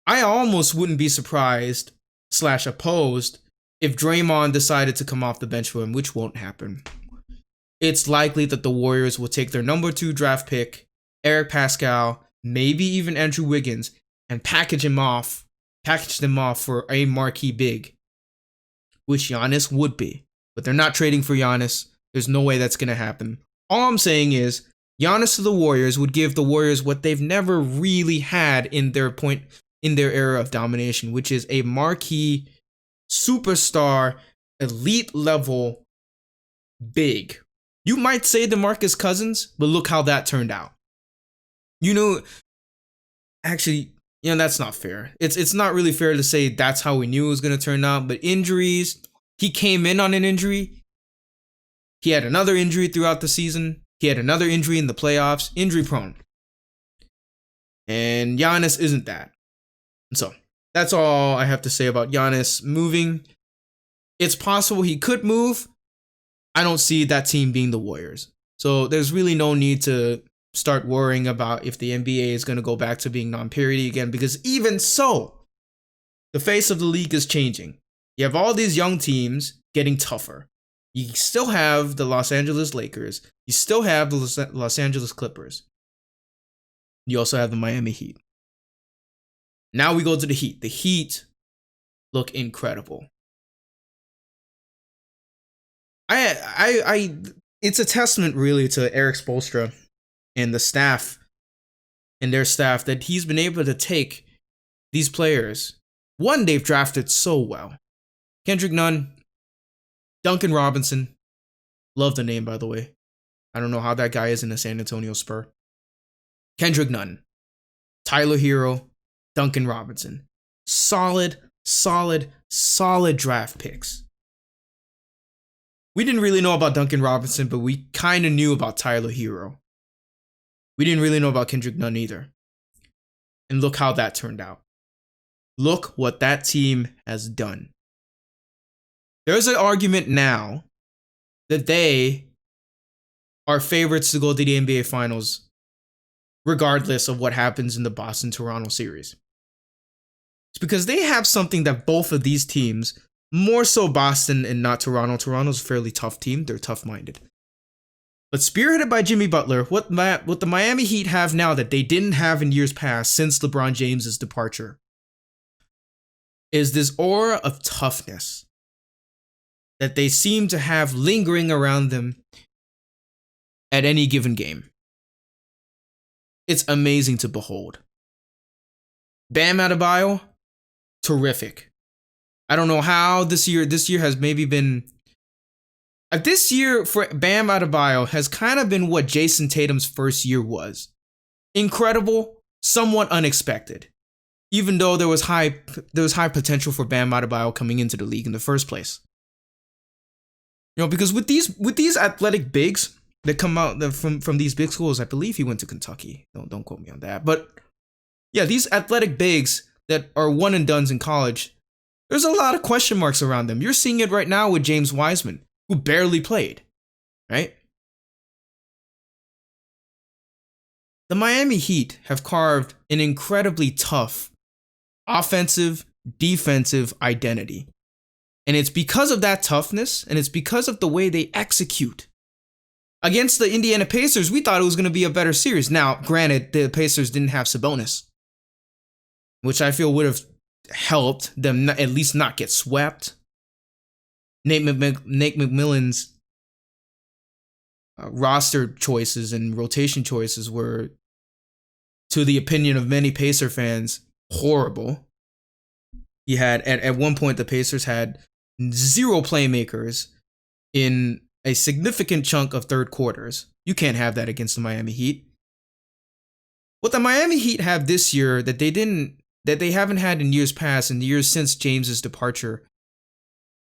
I almost wouldn't be surprised / opposed if Draymond decided to come off the bench for him, which won't happen. It's likely that the Warriors will take their number 2 draft pick, Eric Pascal, maybe even Andrew Wiggins, and package them off for a marquee big, which Giannis would be. But they're not trading for Giannis. There's no way that's going to happen. All I'm saying is Giannis to the Warriors would give the Warriors what they've never really had in their point in their era of domination, which is a marquee superstar, elite level big. You might say DeMarcus Cousins, but look how that turned out. You know, actually, that's not fair. It's not really fair to say that's how we knew it was going to turn out, but injuries, he came in on an injury. He had another injury throughout the season. He had another injury in the playoffs, injury prone. And Giannis isn't that. So that's all I have to say about Giannis moving. It's possible he could move. I don't see that team being the Warriors. So there's really no need to start worrying about if the NBA is going to go back to being non-parity again, because even so, the face of the league is changing. You have all these young teams getting tougher. You still have the Los Angeles Lakers. You still have the Los Angeles Clippers. You also have the Miami Heat. Now we go to the Heat. The Heat look incredible. It's a testament really to Eric Spoelstra and the staff and their staff that he's been able to take these players. One, they've drafted so well. Kendrick Nunn, Duncan Robinson. Love the name, by the way. I don't know how that guy is in a San Antonio Spur. Kendrick Nunn, Tyler Hero, Duncan Robinson. Solid draft picks. We didn't really know about Duncan Robinson, but we kind of knew about Tyler Hero. We didn't really know about Kendrick Nunn either. And look how that turned out. Look what that team has done. There's an argument now that they are favorites to go to the NBA Finals, regardless of what happens in the Boston-Toronto series. It's because they have something that both of these teams, more so Boston and not Toronto. Toronto's a fairly tough team. They're tough-minded. But spearheaded by Jimmy Butler, what the Miami Heat have now that they didn't have in years past since LeBron James's departure is this aura of toughness that they seem to have lingering around them at any given game. It's amazing to behold. Bam Adebayo, terrific. I don't know how this year has maybe been... This year for Bam Adebayo has kind of been what Jason Tatum's first year was. Incredible, somewhat unexpected. Even though there was high potential for Bam Adebayo coming into the league in the first place. Because with these athletic bigs that come out from these big schools, I believe he went to Kentucky. Don't quote me on that. But yeah, these athletic bigs that are one and dones in college, there's a lot of question marks around them. You're seeing it right now with James Wiseman, who barely played, right? The Miami Heat have carved an incredibly tough offensive, defensive identity. And it's because of that toughness, and it's because of the way they execute. Against the Indiana Pacers, we thought it was going to be a better series. Now, granted, the Pacers didn't have Sabonis, which I feel would have helped them at least not get swept. Nate McMillan's roster choices and rotation choices were, to the opinion of many Pacer fans, horrible. He had, at one point, the Pacers had 0 playmakers in a significant chunk of third quarters. You can't have that against the Miami Heat. What the Miami Heat have this year that they haven't had in years past, in the years since James's departure,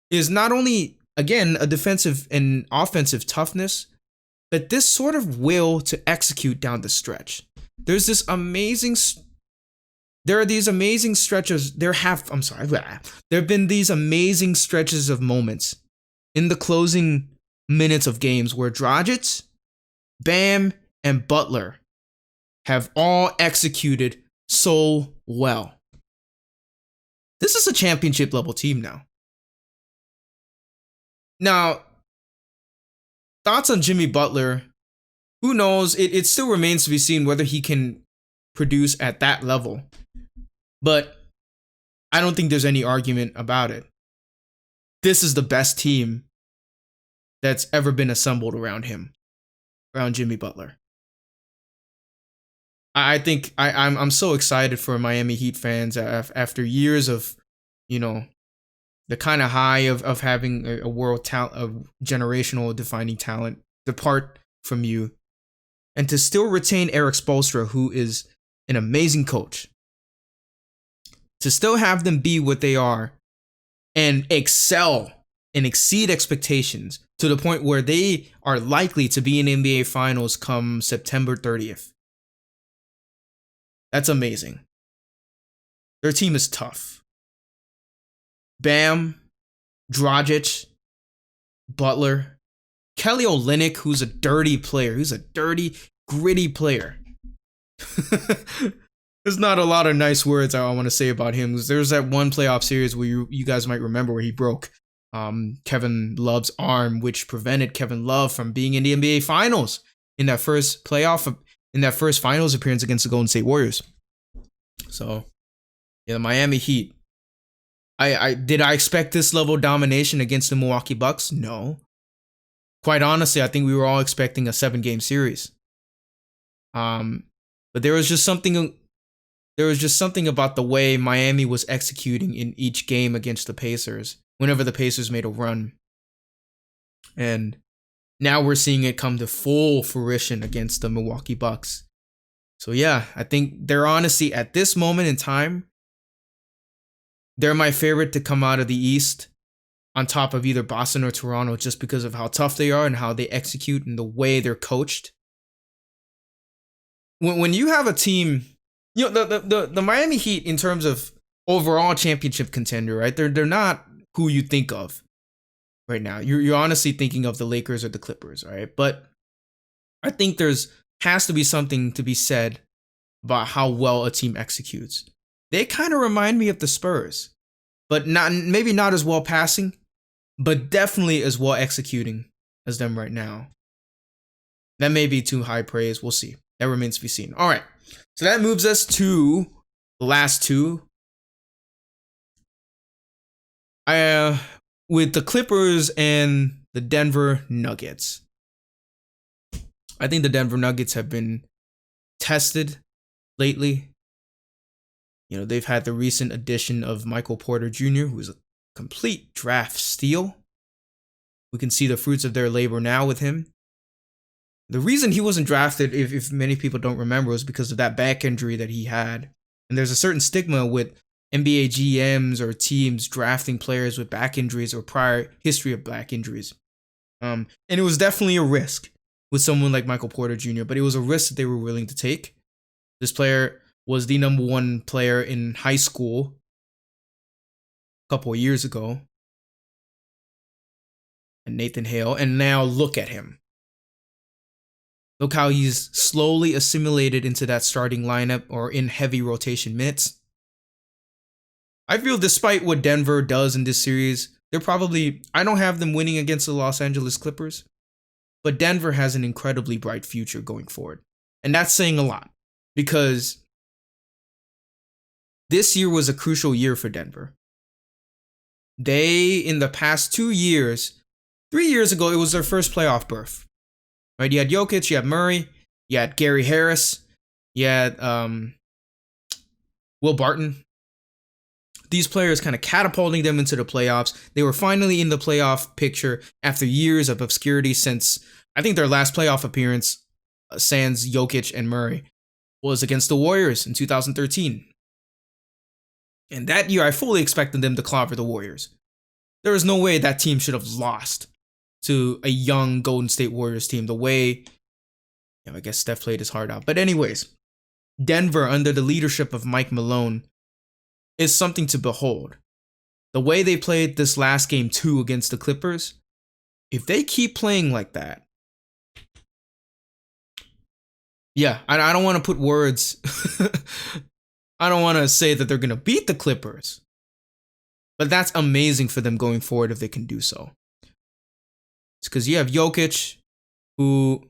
is not only, again, a defensive and offensive toughness, but this sort of will to execute down the stretch. There are these amazing stretches. There have been these amazing stretches of moments in the closing minutes of games where Dragic, Bam, and Butler have all executed so well. This is a championship level team now. Now, thoughts on Jimmy Butler? Who knows? It still remains to be seen whether he can produce at that level. But I don't think there's any argument about it. This is the best team that's ever been assembled around him, around Jimmy Butler. I think I'm so excited for Miami Heat fans after years of, you know, the kind of high of having a world talent, a generational defining talent depart from you, and to still retain Eric Spoelstra, who is an amazing coach, to still have them be what they are and excel and exceed expectations to the point where they are likely to be in NBA Finals come September 30th. That's amazing. Their team is tough. Bam, Dragic, Butler, Kelly Olynyk, who's a dirty player. Who's a dirty, gritty player. There's not a lot of nice words I want to say about him. There's that one playoff series where you guys might remember where he broke Kevin Love's arm, which prevented Kevin Love from being in the NBA Finals in that first finals appearance against the Golden State Warriors. So, yeah, the Miami Heat. Did I expect this level of domination against the Milwaukee Bucks? No. Quite honestly, I think we were all expecting a 7-game series. But there was just something about the way Miami was executing in each game against the Pacers whenever the Pacers made a run. And now we're seeing it come to full fruition against the Milwaukee Bucks. So yeah, I think they're honestly, at this moment in time, they're my favorite to come out of the East on top of either Boston or Toronto, just because of how tough they are and how they execute and the way they're coached. When you have a team, you know, the Miami Heat in terms of overall championship contender, right? They're not who you think of right now. You're honestly thinking of the Lakers or the Clippers, right? But I think has to be something to be said about how well a team executes. They kind of remind me of the Spurs, but maybe not as well passing, but definitely as well executing as them right now. That may be too high praise. We'll see. That remains to be seen. All right. So that moves us to the last two. With the Clippers and the Denver Nuggets. I think the Denver Nuggets have been tested lately. You know, they've had the recent addition of Michael Porter Jr., who is a complete draft steal. We can see the fruits of their labor now with him. The reason he wasn't drafted, if many people don't remember, was because of that back injury that he had. And there's a certain stigma with NBA GMs or teams drafting players with back injuries or prior history of back injuries. And it was definitely a risk with someone like Michael Porter Jr., but it was a risk that they were willing to take. This player was the number one player in high school a couple of years ago. And Nathan Hale, and now look at him. Look how he's slowly assimilated into that starting lineup or in heavy rotation minutes. I feel despite what Denver does in this series, I don't have them winning against the Los Angeles Clippers, but Denver has an incredibly bright future going forward. And that's saying a lot because this year was a crucial year for Denver. They, in the past 2 years, 3 years ago, it was their first playoff berth. Right? You had Jokic, you had Murray, you had Gary Harris, you had Will Barton. These players kind of catapulting them into the playoffs. They were finally in the playoff picture after years of obscurity since, I think their last playoff appearance, sans Jokic and Murray, was against the Warriors in 2013. And that year, I fully expected them to clobber the Warriors. There was no way that team should have lost to a young Golden State Warriors team the way, I guess Steph played his heart out. But anyways, Denver under the leadership of Mike Malone is something to behold. The way they played this last game 2 against the Clippers, if they keep playing like that, yeah, I don't want to put words, I don't want to say that they're going to beat the Clippers, but that's amazing for them going forward if they can do so. It's because you have Jokic, who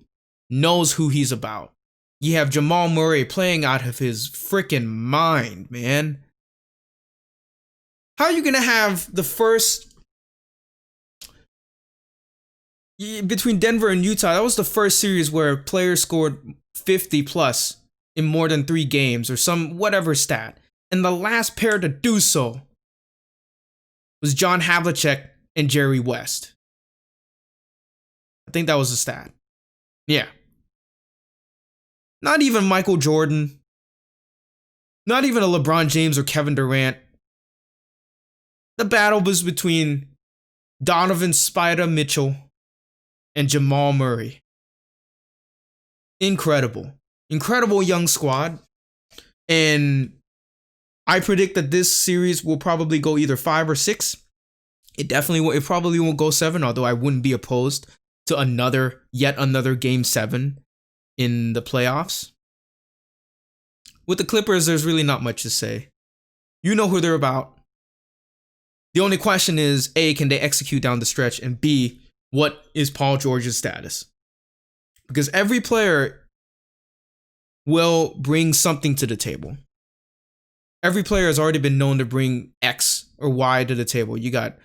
knows who he's about. You have Jamal Murray playing out of his freaking mind, man. How are you going to have the first... Between Denver and Utah, that was the first series where players scored 50 plus in more than 3 games or some whatever stat. And the last pair to do so was John Havlicek and Jerry West. I think that was the stat. Yeah. Not even Michael Jordan. Not even a LeBron James or Kevin Durant. The battle was between Donovan Spider Mitchell and Jamal Murray. Incredible. Incredible young squad. And I predict that this series will probably go either 5 or 6. It probably won't go 7, although I wouldn't be opposed to yet another game 7 in the playoffs. With the Clippers, there's really not much to say. You know who they're about. The only question is, A, can they execute down the stretch? And B, what is Paul George's status? Because every player will bring something to the table. Every player has already been known to bring X or Y to the table. You got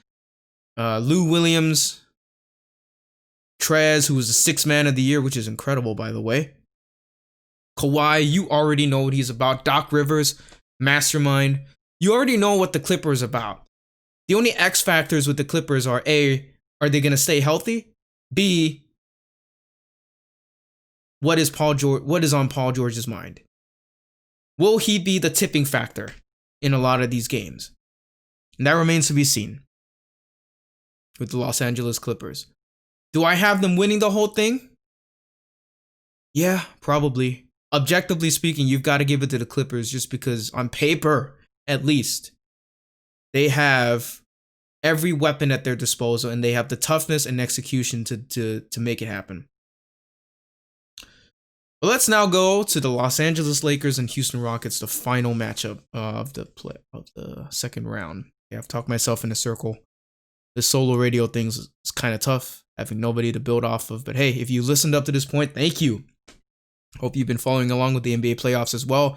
Lou Williams, Trez, who was the 6th man of the year, which is incredible, by the way. Kawhi, you already know what he's about. Doc Rivers, mastermind. You already know what the Clippers are about. The only X factors with the Clippers are A, are they going to stay healthy? B, what is on Paul George's mind? Will he be the tipping factor in a lot of these games? And that remains to be seen with the Los Angeles Clippers. Do I have them winning the whole thing? Yeah, probably. Objectively speaking, you've got to give it to the Clippers just because on paper, at least, they have every weapon at their disposal and they have the toughness and execution to make it happen. But let's now go to the Los Angeles Lakers and Houston Rockets, the final matchup of the second round. Yeah, I've talked myself in a circle. This solo radio thing is kind of tough, having nobody to build off of. But hey, if you listened up to this point, thank you. Hope you've been following along with the NBA playoffs as well.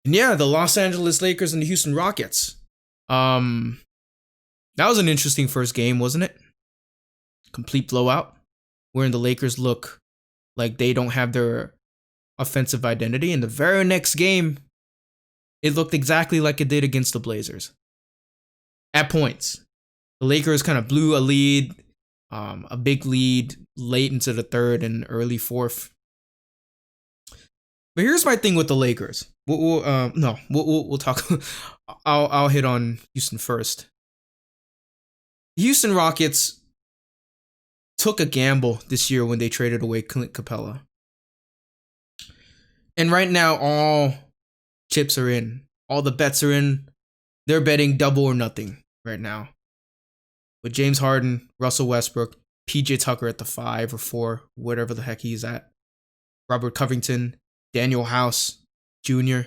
And yeah, the Los Angeles Lakers and the Houston Rockets. That was an interesting first game, wasn't it? Complete blowout, wherein the Lakers look like they don't have their offensive identity. In the very next game, it looked exactly like it did against the Blazers. At points, the Lakers kind of blew a lead, a big lead late into the third and early fourth. But here's my thing with the Lakers. We'll talk. I'll hit on Houston first. The Houston Rockets took a gamble this year when they traded away Clint Capella. And right now, all chips are in. All the bets are in. They're betting double or nothing right now. With James Harden, Russell Westbrook, PJ Tucker at the 5 or 4, whatever the heck he's at. Robert Covington, Daniel House Jr.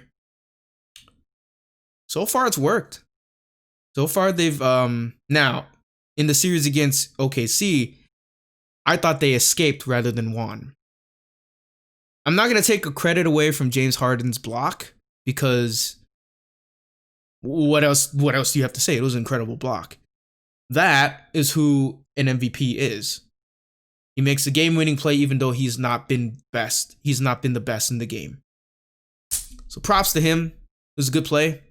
So far, it's worked. So far, they've now in the series against OKC, I thought they escaped rather than won. I'm not gonna take a credit away from James Harden's block because what else do you have to say? It was an incredible block. That is who an MVP is. He makes a game-winning play even though he's not been best. He's not been the best in the game. So props to him. It was a good play.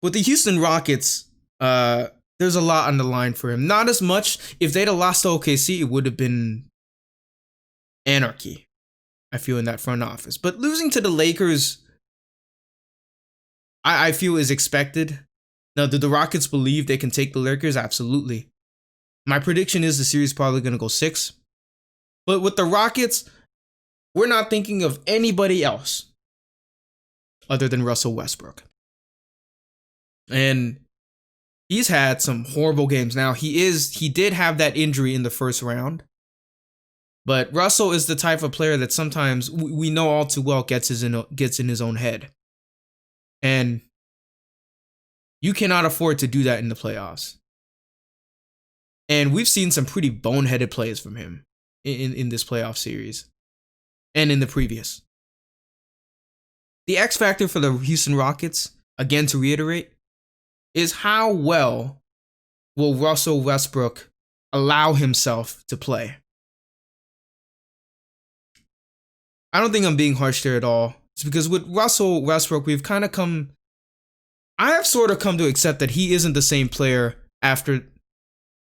With the Houston Rockets, there's a lot on the line for him. Not as much. If they'd have lost to OKC, it would have been anarchy, I feel, in that front office. But losing to the Lakers, I feel, is expected. Now, do the Rockets believe they can take the Lakers? Absolutely. My prediction is the series is probably going to go 6. But with the Rockets, we're not thinking of anybody else other than Russell Westbrook. And he's had some horrible games. Now, he did have that injury in the first round. But Russell is the type of player that sometimes we know all too well gets in his own head. And you cannot afford to do that in the playoffs. And we've seen some pretty boneheaded plays from him in this playoff series and in the previous. The X factor for the Houston Rockets, again to reiterate, is how well will Russell Westbrook allow himself to play. I don't think I'm being harsh there at all. It's because with Russell Westbrook, we've kind of come. I have sort of come to accept that he isn't the same player after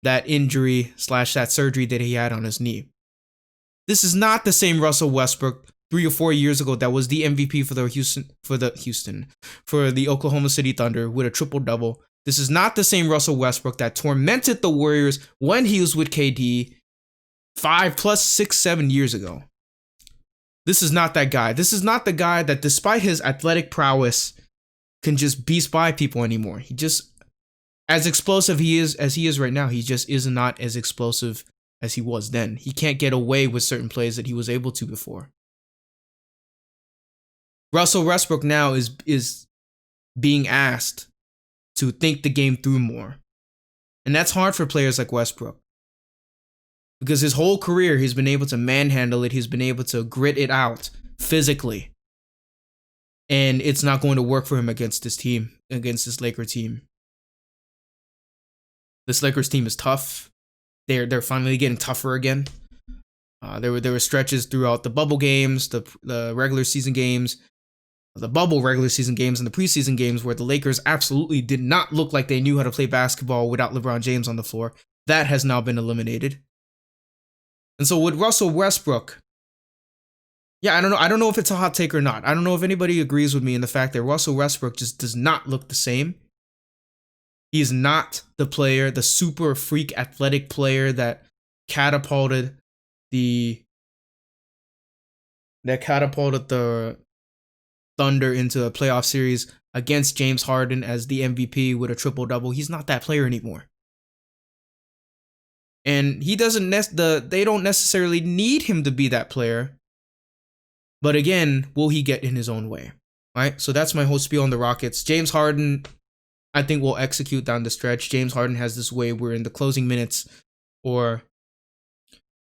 that injury slash that surgery that he had on his knee. This is not the same Russell Westbrook 3 or 4 years ago that was the MVP for the Oklahoma City Thunder with a triple double. This is not the same Russell Westbrook that tormented the Warriors when he was with KD 5+6-7 years ago. This is not that guy. This is not the guy that, despite his athletic prowess, can just beast by people anymore. He just, as explosive he is right now, he just is not as explosive as he was then. He can't get away with certain plays that he was able to before. Russell Westbrook now is being asked to think the game through more. And that's hard for players like Westbrook. Because his whole career, he's been able to manhandle it. He's been able to grit it out physically. And it's not going to work for him against this team, against this Lakers team. This Lakers team is tough. They're finally getting tougher again. There were stretches throughout the bubble games, the regular season games, the bubble regular season games, and the preseason games where the Lakers absolutely did not look like they knew how to play basketball without LeBron James on the floor. That has now been eliminated. And so with Russell Westbrook, yeah, I don't know if it's a hot take or not. I don't know if anybody agrees with me in the fact that Russell Westbrook just does not look the same. He is not the player, the super freak athletic player that catapulted the Thunder into a playoff series against James Harden as the MVP with a triple-double. He's not that player anymore. And he doesn't they don't necessarily need him to be that player. But again, will he get in his own way? Right? So that's my whole spiel on the Rockets. James Harden, I think, will execute down the stretch. James Harden has this way where in the closing minutes, or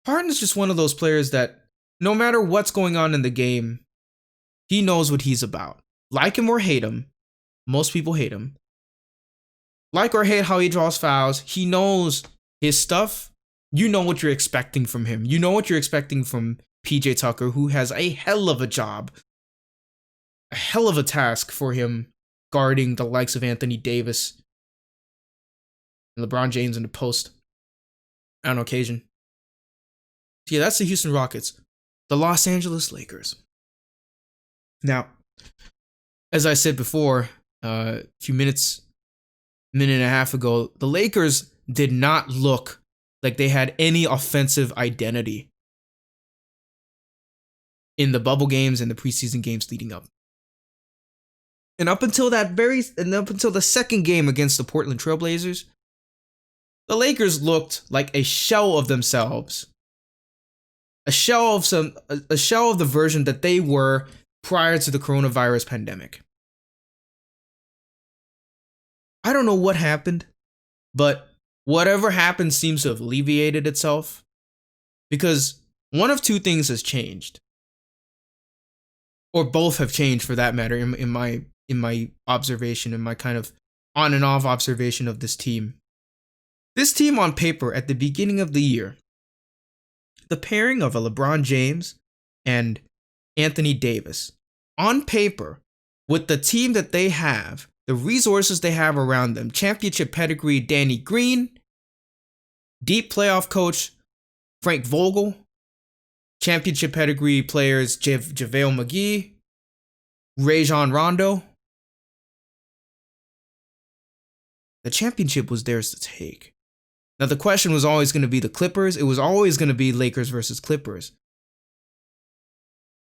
Harden is just one of those players that no matter what's going on in the game, he knows what he's about. Like him or hate him, most people hate him. Like or hate how he draws fouls, he knows his stuff. You know what you're expecting from him. You know what you're expecting from PJ Tucker, who has a hell of a job, a hell of a task for him guarding the likes of Anthony Davis and LeBron James in the post on occasion. Yeah, that's the Houston Rockets. The Los Angeles Lakers. Now, as I said before, a minute and a half ago, the Lakers did not look like they had any offensive identity in the bubble games and the preseason games leading up. And up until the second game against the Portland Trailblazers, the Lakers looked like a shell of themselves. A shell of the version that they were prior to the coronavirus pandemic. I don't know what happened, but whatever happened seems to have alleviated itself, because one of two things has changed, or both have changed for that matter, in my observation, in my kind of on and off observation of this team. This team on paper at the beginning of the year, the pairing of a LeBron James and Anthony Davis, on paper, with the team that they have, the resources they have around them, championship pedigree Danny Green, deep playoff coach Frank Vogel, championship pedigree players JaVale McGee, Rajon Rondo. The championship was theirs to take. Now, the question was always going to be the Clippers. It was always going to be Lakers versus Clippers.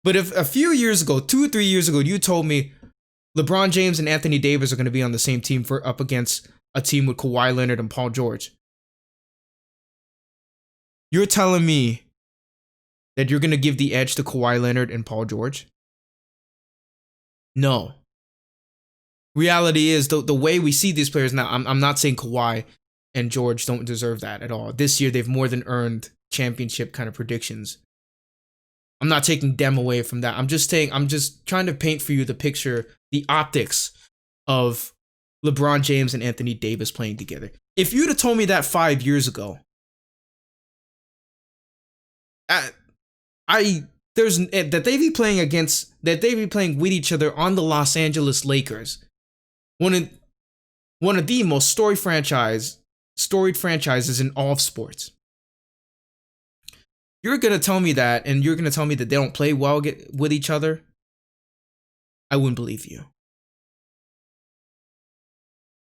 But if a few years ago, 2 or 3 years ago, you told me LeBron James and Anthony Davis are going to be on the same team for up against a team with Kawhi Leonard and Paul George, you're telling me that you're going to give the edge to Kawhi Leonard and Paul George? No. Reality is, the way we see these players now, I'm not saying Kawhi and George don't deserve that at all. This year, they've more than earned championship kind of predictions. I'm not taking them away from that. I'm just trying to paint for you the picture, the optics of LeBron James and Anthony Davis playing together. If you'd have told me that 5 years ago, I that they be playing with each other on the Los Angeles Lakers, one of the most storied franchises in all of sports. You're gonna tell me that, and you're gonna tell me that they don't play well with each other? I wouldn't believe you.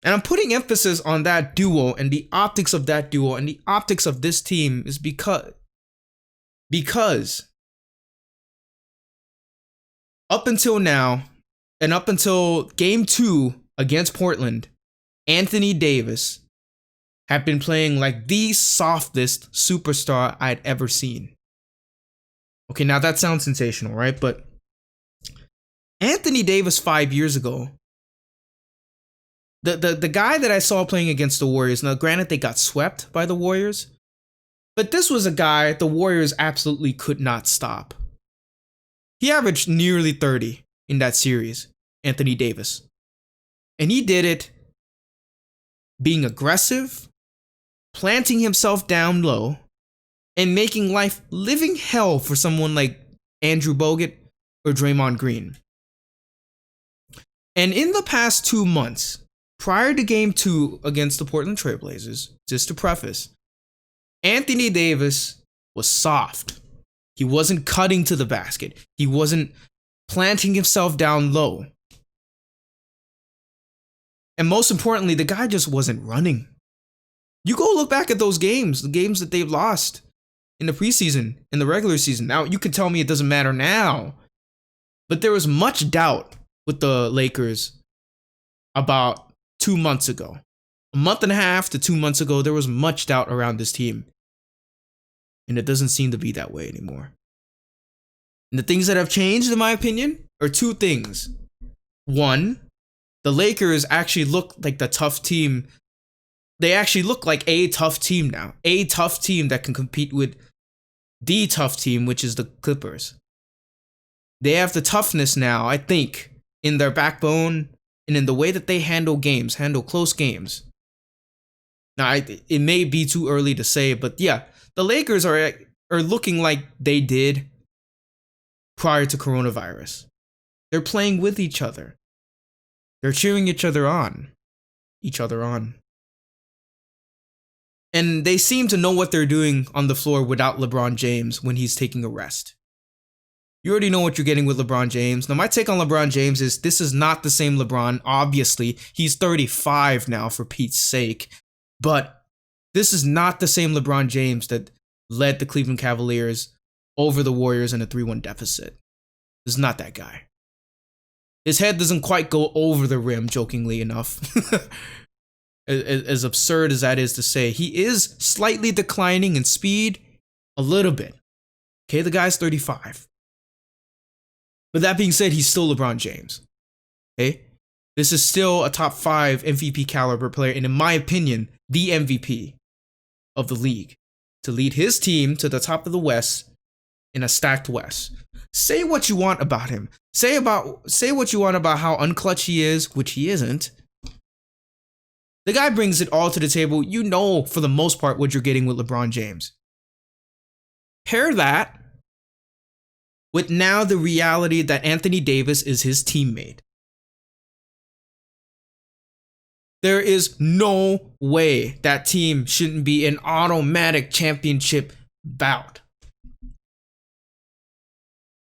And I'm putting emphasis on that duo and the optics of that duo and the optics of this team is because up until now, and up until game 2 against Portland, Anthony Davis have been playing like the softest superstar I'd ever seen. Okay, now that sounds sensational, right? But Anthony Davis 5 years ago, the guy that I saw playing against the Warriors, now granted they got swept by the Warriors, but this was a guy the Warriors absolutely could not stop. He averaged nearly 30 in that series, Anthony Davis. And he did it being aggressive, planting himself down low, and making life living hell for someone like Andrew Bogut or Draymond Green. And in the past 2 months, prior to game 2 against the Portland Trail Blazers, just to preface, Anthony Davis was soft. He wasn't cutting to the basket. He wasn't planting himself down low. And most importantly, the guy just wasn't running. You go look back at those games, the games that they've lost in the preseason, in the regular season. Now, you can tell me it doesn't matter now, but there was much doubt with the Lakers about 2 months ago. A month and a half to 2 months ago, there was much doubt around this team. And it doesn't seem to be that way anymore. And the things that have changed, in my opinion, are 2 things. One, the Lakers actually look like the tough team. They actually look like a tough team now. A tough team that can compete with the tough team, which is the Clippers. They have the toughness now, I think, in their backbone and in the way that they handle close games. Now, it may be too early to say, but yeah, the Lakers are looking like they did prior to coronavirus. They're playing with each other. They're cheering each other on. And they seem to know what they're doing on the floor without LeBron James when he's taking a rest. You already know what you're getting with LeBron James. Now, my take on LeBron James is this is not the same LeBron. Obviously, he's 35 now, for Pete's sake. But this is not the same LeBron James that led the Cleveland Cavaliers over the Warriors in a 3-1 deficit. This is not that guy. His head doesn't quite go over the rim, jokingly enough. As absurd as that is to say, he is slightly declining in speed a little bit. Okay, the guy's 35. But that being said, he's still LeBron James. Okay? This is still a top 5 MVP caliber player, and in my opinion, the MVP of the league, to lead his team to the top of the West in a stacked West. Say what you want about him. Say what you want about how unclutch he is, which he isn't. The guy brings it all to the table. You know, for the most part, what you're getting with LeBron James. Pair that with now the reality that Anthony Davis is his teammate. There is no way that team shouldn't be an automatic championship bout.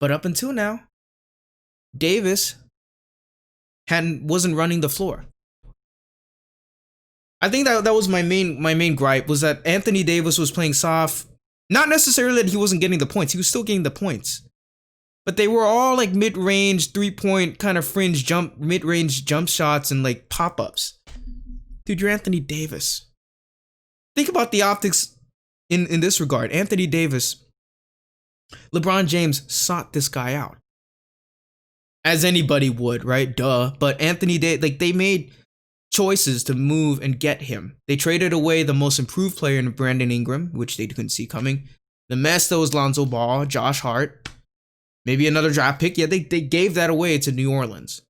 But up until now, Davis wasn't running the floor. I think that was my main gripe, was that Anthony Davis was playing soft. Not necessarily that he wasn't getting the points. He was still getting the points. But they were all like mid-range, 3-point kind of fringe mid-range jump shots and like pop-ups. Dude, you're Anthony Davis. Think about the optics in this regard. Anthony Davis, LeBron James sought this guy out. As anybody would, right? Duh. But Anthony Davis, like, they made choices to move and get him. They traded away the most improved player in Brandon Ingram, which they couldn't see coming. The mess that was Lonzo Ball, Josh Hart, maybe another draft pick. Yeah, they gave that away to New Orleans.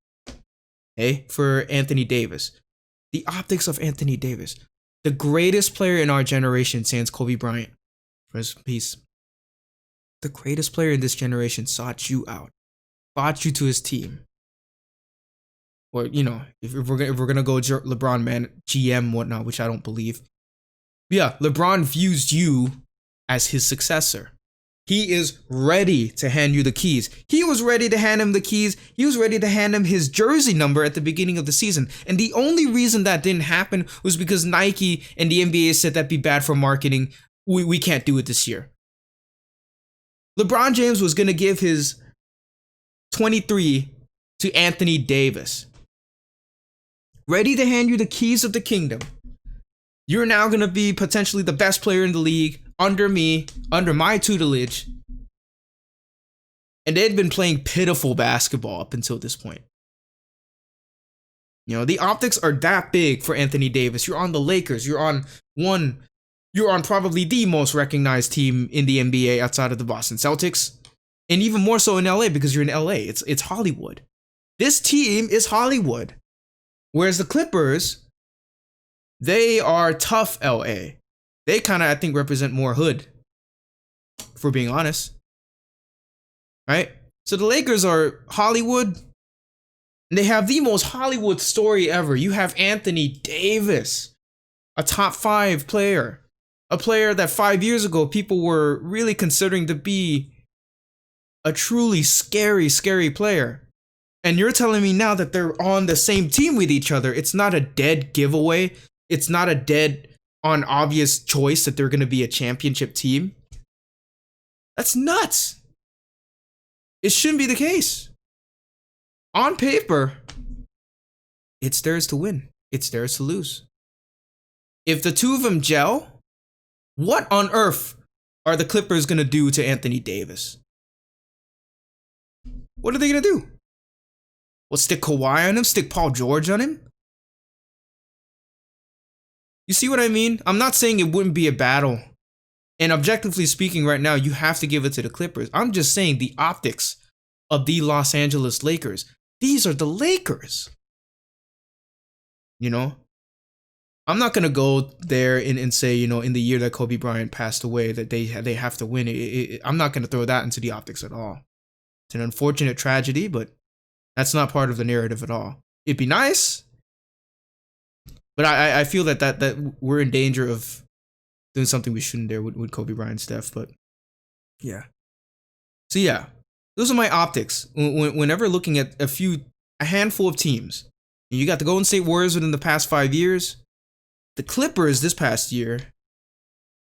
Okay, for Anthony Davis. The optics of Anthony Davis. The greatest player in our generation since Kobe Bryant. Rest in peace. The greatest player in this generation sought you out, brought you to his team. Or, if we're gonna go LeBron, man, GM, whatnot, which I don't believe. Yeah, LeBron views you as his successor. He is ready to hand you the keys. He was ready to hand him the keys. He was ready to hand him his jersey number at the beginning of the season. And the only reason that didn't happen was because Nike and the NBA said that'd be bad for marketing. We can't do it this year. LeBron James was going to give his 23 to Anthony Davis. Ready to hand you the keys of the kingdom. You're now going to be potentially the best player in the league under me, under my tutelage. And they'd been playing pitiful basketball up until this point. The optics are that big for Anthony Davis. You're on the Lakers. You're on probably the most recognized team in the NBA outside of the Boston Celtics. And even more so in LA because you're in LA. It's Hollywood. This team is Hollywood. Whereas the Clippers, they are tough LA. They kind of, I think, represent more hood, if we're being honest. Right? So the Lakers are Hollywood, and they have the most Hollywood story ever. You have Anthony Davis, a top 5 player, a player that 5 years ago people were really considering to be a truly scary, scary player. And you're telling me now that they're on the same team with each other. It's not a dead giveaway. It's not a dead on obvious choice that they're going to be a championship team. That's nuts. It shouldn't be the case. On paper, it's theirs to win. It's theirs to lose. If the two of them gel, what on earth are the Clippers going to do to Anthony Davis? What are they going to do? Well, stick Kawhi on him? Stick Paul George on him? You see what I mean? I'm not saying it wouldn't be a battle. And objectively speaking right now, you have to give it to the Clippers. I'm just saying the optics of the Los Angeles Lakers. These are the Lakers. I'm not going to go there and say, in the year that Kobe Bryant passed away, that they have to win it. I'm not going to throw that into the optics at all. It's an unfortunate tragedy, but that's not part of the narrative at all. It'd be nice. But I feel that we're in danger of doing something we shouldn't there with Kobe Bryant's death. But yeah. So yeah, those are my optics. Whenever looking at a handful of teams, you got the Golden State Warriors within the past 5 years, the Clippers this past year,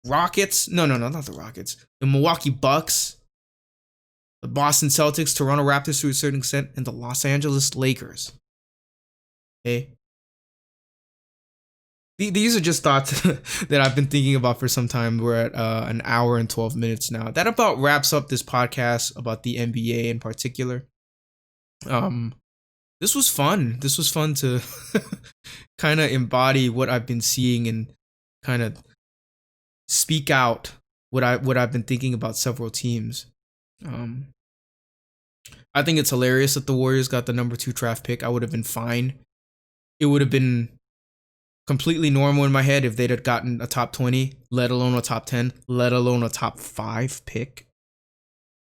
Rockets. No, not the Rockets. The Milwaukee Bucks, the Boston Celtics, Toronto Raptors to a certain extent, and the Los Angeles Lakers. Okay. These are just thoughts that I've been thinking about for some time. We're at an hour and 12 minutes now. That about wraps up this podcast about the NBA in particular. This was fun. This was fun to kind of embody what I've been seeing and kind of speak out what I've been thinking about several teams. I think it's hilarious that the Warriors got the number 2 draft pick. I would have been fine. It would have been completely normal in my head if they'd have gotten a top 20, let alone a top 10, let alone a top 5 pick.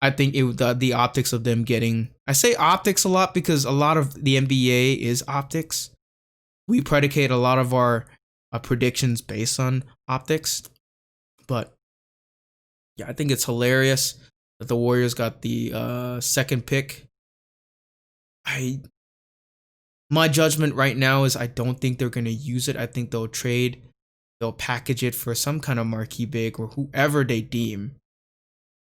I think the optics of them getting, I say optics a lot because a lot of the NBA is optics. We predicate a lot of our predictions based on optics. But yeah, I think it's hilarious that the Warriors got the second pick. My judgment right now is I don't think they're going to use it. I think they'll package it for some kind of marquee big or whoever they deem.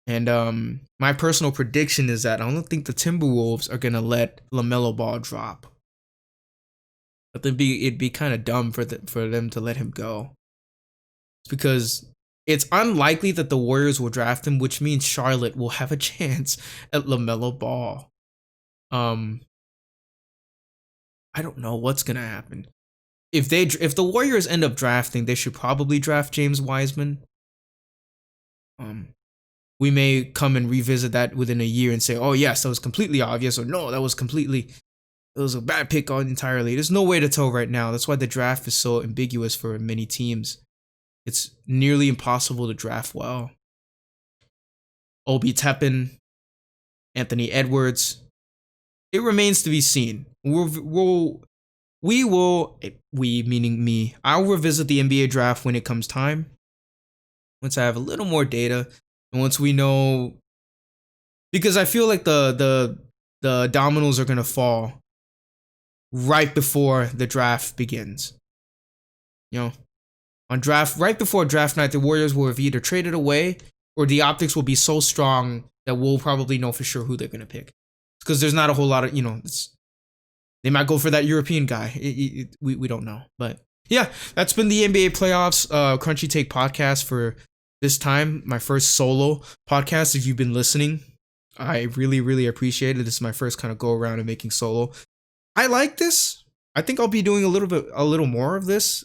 And my personal prediction is that I don't think the Timberwolves are going to let LaMelo Ball drop. But it'd be kind of dumb for them to let him go. It's because it's unlikely that the Warriors will draft him, which means Charlotte will have a chance at LaMelo Ball. I don't know what's gonna happen. If the Warriors end up drafting, they should probably draft James Wiseman. We may come and revisit that within a year and say, oh yes, that was completely obvious, or no, it was a bad pick entirely. There's no way to tell right now. That's why the draft is so ambiguous for many teams. It's nearly impossible to draft well. Obi Toppin, Anthony Edwards. It remains to be seen. We meaning me, I'll revisit the NBA draft when it comes time. Once I have a little more data, and once we know, because I feel like the dominoes are gonna fall right before the draft begins. You know, right before draft night, the Warriors will have either traded away or the optics will be so strong that we'll probably know for sure who they're gonna pick. Because there's not a whole lot of, they might go for that European guy. We don't know, but yeah, that's been the NBA playoffs Crunchy Take podcast for this time. My first solo podcast. If you've been listening, I really, really appreciate it. This is my first kind of go around and making solo. I like this. I think I'll be doing a little more of this.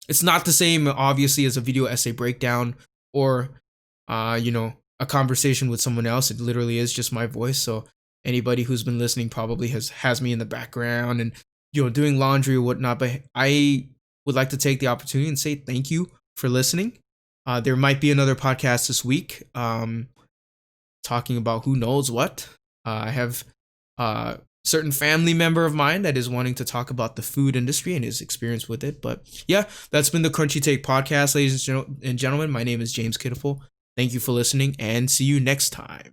It's not the same, obviously, as a video essay breakdown or, a conversation with someone else. It literally is just my voice. So anybody who's been listening probably has me in the background and, doing laundry or whatnot. But I would like to take the opportunity and say thank you for listening. There might be another podcast this week, talking about who knows what. I have certain family member of mine that is wanting to talk about the food industry and his experience with it. But yeah, that's been the Crunchy Take podcast, ladies and gentlemen. My name is James Kittiful. Thank you for listening and see you next time.